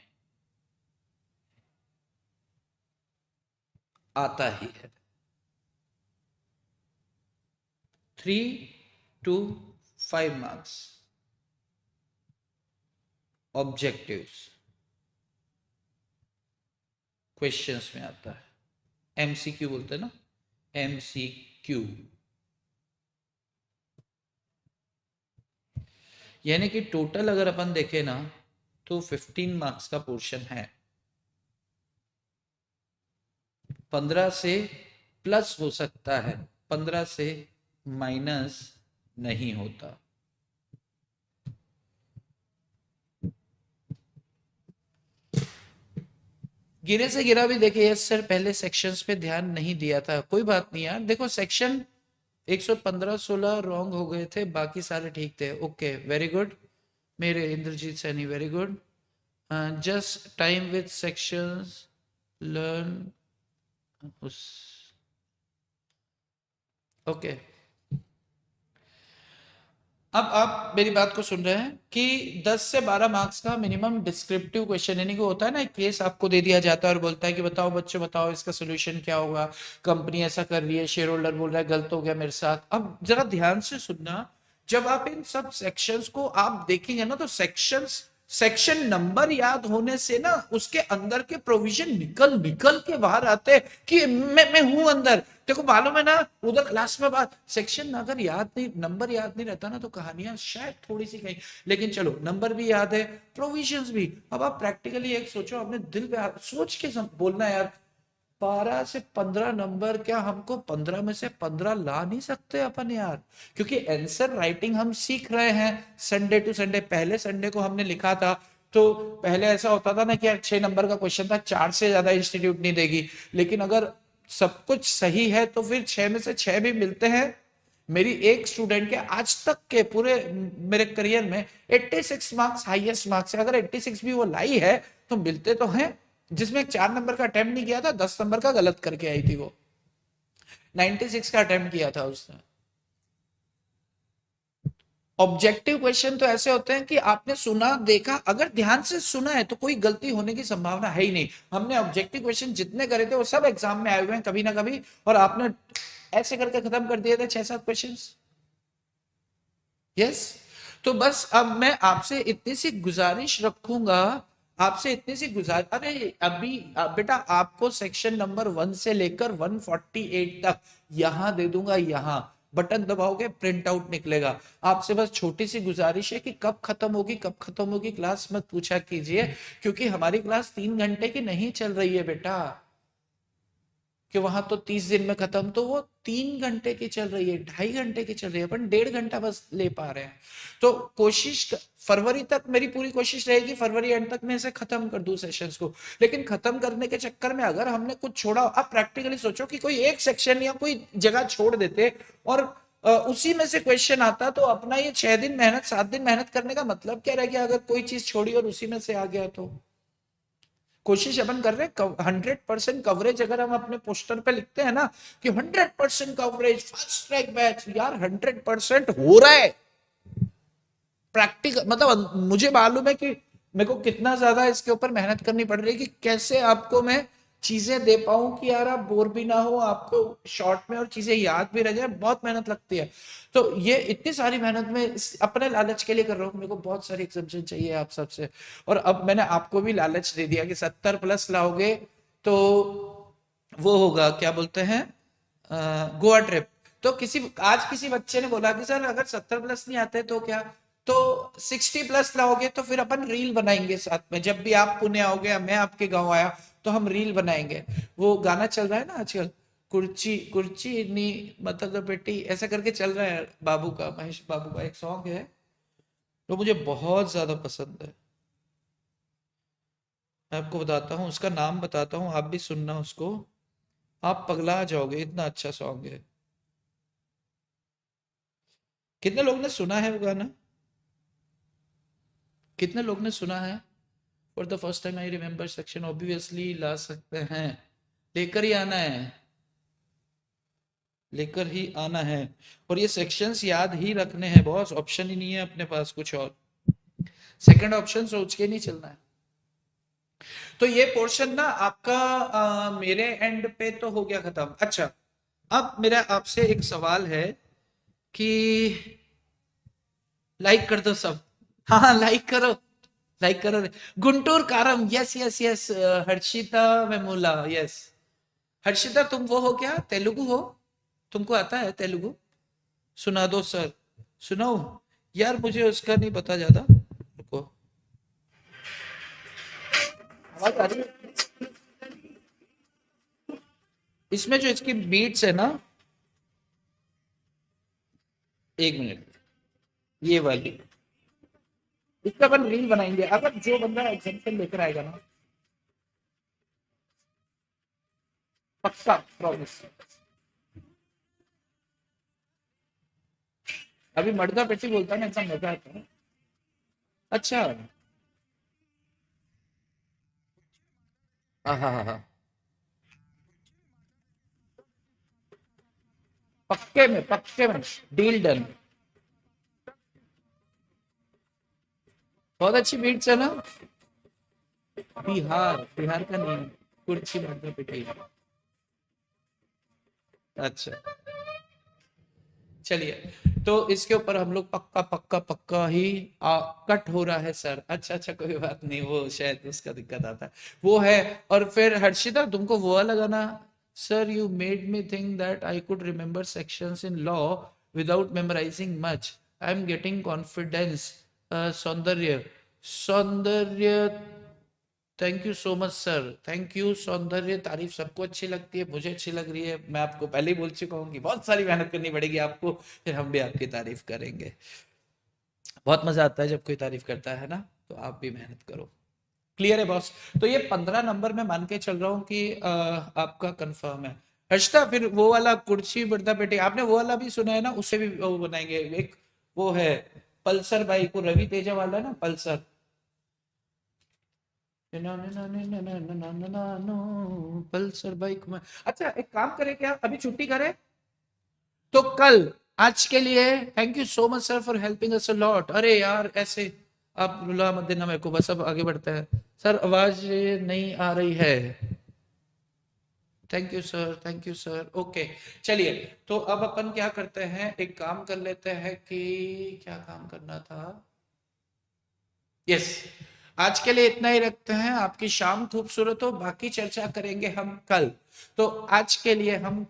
आता ही है। 3 to 5 मार्क्स ऑब्जेक्टिव्स क्वेश्चंस में आता है। MCQ बोलते हैं ना, MCQ, यानी कि टोटल अगर अपन देखें ना तो 15 मार्क्स का पोर्शन है। 15 से प्लस हो सकता है, 15 से माइनस नहीं होता। गिरे से गिरा भी देखे, यस सर पहले सेक्शंस पे ध्यान नहीं दिया था। कोई बात नहीं यार, देखो सेक्शन 115-16 रॉन्ग हो गए थे, बाकी सारे ठीक थे। ओके वेरी गुड मेरे Indrajeet Saini, very good. Just time with sections learn उस ओके अब आप मेरी बात को सुन रहे हैं कि 10 से 12 मार्क्स का मिनिमम डिस्क्रिप्टिव क्वेश्चन, यानी कि होता है ना, एक केस आपको दे दिया जाता है और बोलता है कि बताओ बच्चों, बताओ इसका सोल्यूशन क्या होगा, कंपनी ऐसा कर रही है, शेयर होल्डर बोल रहा है गलत हो गया मेरे साथ। अब जरा ध्यान से सुनना, जब आप इन सब सेक्शंस को आप देखेंगे ना, तो सेक्शन नंबर याद होने से ना उसके अंदर के प्रोविजन निकल निकल के बाहर आते हैं कि मैं हूं अंदर। देखो मालूम है ना, उधर क्लास में बात, सेक्शन अगर याद नहीं, नंबर याद नहीं रहता ना, तो कहानियां शायद थोड़ी सी कहीं, लेकिन चलो नंबर भी याद है, प्रोविजंस भी। अब आप प्रैक्टिकली एक सोचो, अपने दिल पे सोच के बोलना यार, 12 से 15 नंबर, क्या हमको 15 में से 15 ला नहीं सकते अपन यार? क्योंकि आंसर राइटिंग हम सीख रहे हैं संडे टू संडे। पहले संडे को हमने लिखा था, तो पहले ऐसा होता था ना कि यार 6 नंबर का क्वेश्चन था, 4 से ज्यादा इंस्टीट्यूट नहीं देगी, लेकिन अगर सब कुछ सही है तो फिर 6 में से 6 भी मिलते हैं। मेरी एक स्टूडेंट के आज तक के पूरे मेरे करियर में 86 मार्क्स हाईएस्ट मार्क्स है। अगर 86 भी वो लाई है तो मिलते तो हैं, जिसमें 4 नंबर का अटेम्प्ट नहीं किया था, 10 नंबर का गलत करके आई थी वो, 96 का अटेम्प्ट किया था उसने। ऑब्जेक्टिव क्वेश्चन तो ऐसे होते हैं कि आपने सुना देखा, अगर ध्यान से सुना है तो कोई गलती होने की संभावना है ही नहीं। हमने ऑब्जेक्टिव क्वेश्चन जितने करे थे वो सब एग्जाम में आए हुए हैं कभी ना कभी, और आपने ऐसे करके खत्म कर दिए थे 6-7 क्वेश्चन। यस। तो बस अब मैं आपसे इतनी सी गुजारिश रखूंगा, आपसे इतनी सी अरे अभी बेटा आपको सेक्शन नंबर 1 से लेकर 148 तक यहां दे दूंगा, यहां बटन दबाओगे प्रिंट आउट निकलेगा। आपसे बस छोटी सी गुजारिश है कि कब खत्म होगी, कब खत्म होगी क्लास मत पूछा कीजिए, क्योंकि हमारी क्लास 3 घंटे की नहीं चल रही है बेटा, कि वहां तो 30 दिन में खत्म, तो वो 3 घंटे की चल रही है, 2.5 घंटे की चल रही है, अपन 1.5 घंटा बस ले पा रहे हैं। तो फरवरी तक मेरी पूरी कोशिश रहेगी, फरवरी एंड तक मैं इसे खत्म कर दूं सेशंस को। लेकिन खत्म करने के चक्कर में अगर हमने कुछ छोड़ा, आप प्रैक्टिकली सोचो कि कोई एक सेक्शन या कोई जगह छोड़ देते और उसी में से क्वेश्चन आता, तो अपना ये 6 दिन मेहनत 7 दिन मेहनत करने का मतलब क्या रह गया, अगर कोई चीज छोड़ी और उसी में से आ गया तो। कोशिश अपन कर रहे हैं 100% कवरेज, अगर हम अपने पोस्टर पे लिखते हैं ना कि 100% कवरेज फास्ट ट्रैक बैच, यार 100% हो रहा है प्रैक्टिकल, मतलब मुझे मालूम है कि मेरे को कितना ज्यादा इसके ऊपर मेहनत करनी पड़ रही है कि कैसे आपको मैं चीजें दे पाऊं कि यार आप बोर भी ना हो, आपको शॉर्ट में और चीजें याद भी रह जाए, बहुत मेहनत लगती है। तो ये इतनी सारी मेहनत में अपने लालच के लिए कर रहा हूँ, मेरे को बहुत सारी एग्जाम्शन चाहिए आप सबसे। और अब मैंने आपको भी लालच दे दिया कि 70+ लाओगे तो वो होगा, क्या बोलते हैं, गोवा ट्रिप। तो किसी बच्चे ने बोला कि सर अगर 70+ नहीं आते तो क्या, तो 60+ लाओगे तो फिर अपन रील बनाएंगे साथ में, जब भी आप पुणे आओगे या मैं आपके गांव आया तो हम रील बनाएंगे। वो गाना चल रहा है ना आजकल, कुर्ची कुर्ची नी मतलब बेटी, ऐसा करके चल रहा है, बाबू का, महेश बाबू का एक सॉन्ग है, तो मुझे बहुत ज्यादा पसंद है। मैं आपको बताता हूँ, उसका नाम बताता हूँ, आप भी सुनना उसको, आप पगला जाओगे, इतना अच्छा सॉन्ग है। कितने लोग ने सुना है वो गाना, कितने लोग ने सुना है? For the first time I remember section, obviously ला सकते हैं, लेकर ही आना है, लेकर ही आना है। और ये सेक्शंस याद ही रखने हैं बॉस, ऑप्शन ही नहीं है अपने पास कुछ और, सेकंड ऑप्शन सोच के नहीं चलना है। तो ये पोर्शन ना आपका मेरे एंड पे तो हो गया खत्म। अच्छा, अब मेरा आपसे एक सवाल है कि लाइक कर दो सब, हाँ हाँ लाइक करो, लाइक करो। Guntur Kaaram, yes yes yes, Harshita Vemula, yes. Harshita तुम वो हो क्या, तेलुगु हो? तुमको आता है तेलुगु? सुना दो सर, सुनाओ। यार मुझे उसका नहीं पता ज्यादा, रुको, आवाज आ रही है? इसमें जो इसकी बीट्स है ना, एक मिनट, ये वाली, इसका अपन रील बनाएंगे अगर जो बंदा एग्जाम्पल लेकर आएगा ना, पक्का प्रॉमिस। अभी मर्दा पेटी बोलता है ना, ऐसा मजा आता है। अच्छा, हाँ हाँ हाँ, पक्के में डील डन। बहुत अच्छी बीट्स है ना। बिहार, बिहार का नहीं है, कुर्सी मध्य प्रदेश। अच्छा, चलिए, तो इसके ऊपर हम लोग पक्का पक्का पक्का ही कट हो रहा है सर। अच्छा अच्छा, कोई बात नहीं, वो शायद उसका दिक्कत आता है, वो है। और फिर हर्षिता, तुमको वो वाला गाना, sir you made me think that I could remember sections in law without memorising much, I am getting confidence. Saundarya, Saundarya, thank you so much sir, thank you. Saundarya तारीफ सबको अच्छी लगती है, मुझे अच्छी लग रही है। मैं आपको पहले ही बोल चुका हूँ कि बहुत सारी मेहनत करनी पड़ेगी आपको, फिर हम भी आपकी तारीफ करेंगे। बहुत मजा आता है जब कोई तारीफ करता है ना, तो आप भी मेहनत करो। क्लियर है बॉस? तो ये 15 नंबर में मान के चल रहा हूँ कि आपका कंफर्म है। हर्षता, फिर वो वाला कुर्सी बड़दा पेटी, आपने वो वाला भी सुना है ना, उससे भी वो बनाएंगे एक, वो है पल्सर बाइक, को रवि तेजा वाला ना पल्सर। पल्सर बाइक में। अच्छा, एक काम करें क्या, अभी छुट्टी करें तो कल, आज के लिए thank you so much sir for helping us a lot. अरे यार, ऐसे आप रुला मत देना मेरे को, बस अब आगे बढ़ते हैं। सर आवाज नहीं आ रही है। Thank you sir, thank you sir, okay. चलिए, तो अब अपन क्या करते हैं, एक काम कर लेते हैं कि, क्या काम करना था, यस, आज के लिए इतना ही रखते हैं। आपकी शाम खूबसूरत हो, बाकी चर्चा करेंगे हम कल। तो आज के लिए हम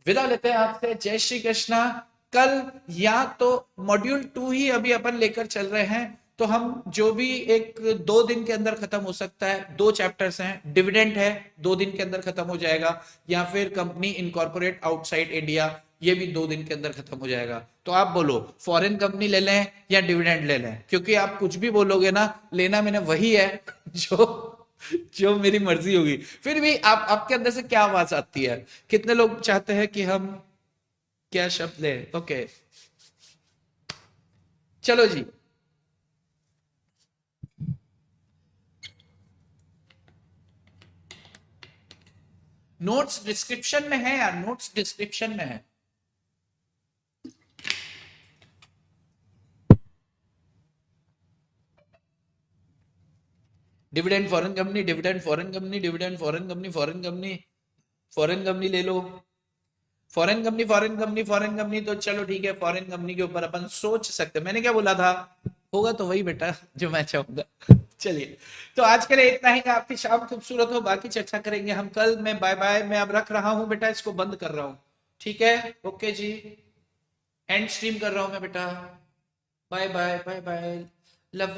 विदा लेते हैं आपसे, जय श्री कृष्णा। कल या तो मॉड्यूल 2 ही अभी अपन लेकर चल रहे हैं, तो हम जो भी एक 2 दिन के अंदर खत्म हो सकता है, 2 चैप्टर्स हैं, डिविडेंड है, 2 दिन के अंदर खत्म हो जाएगा, या फिर कंपनी इनकॉर्पोरेट आउटसाइड इंडिया, ये भी 2 दिन के अंदर खत्म हो जाएगा। तो आप बोलो फॉरेन कंपनी ले लें या डिविडेंड ले लें, क्योंकि आप कुछ भी बोलोगे ना, लेना मैंने वही है जो जो मेरी मर्जी होगी। फिर भी आप, आपके अंदर से क्या आवाज आती है, कितने लोग चाहते हैं कि हम क्या शब्द ले? ओके, चलो जी। नोट्स डिस्क्रिप्शन में है यार, नोट्स डिस्क्रिप्शन में है। Dividend foreign company, dividend foreign company, dividend foreign company, foreign company, foreign company ले लो। Foreign company, foreign company, foreign company, तो चलो ठीक है, फॉरेन कंपनी के ऊपर अपन सोच सकते हैं। मैंने क्या बोला था, होगा तो वही बेटा जो मैं चाहूंगा। चलिए, तो आज के लिए इतना ही। आपकी शाम खूबसूरत हो, बाकी चर्चा करेंगे हम कल। मैं बाय बाय, मैं अब रख रहा हूँ बेटा, इसको बंद कर रहा हूँ। ठीक है, ओके जी, एंड स्ट्रीम कर रहा हूँ मैं बेटा। Bye bye, bye bye, love.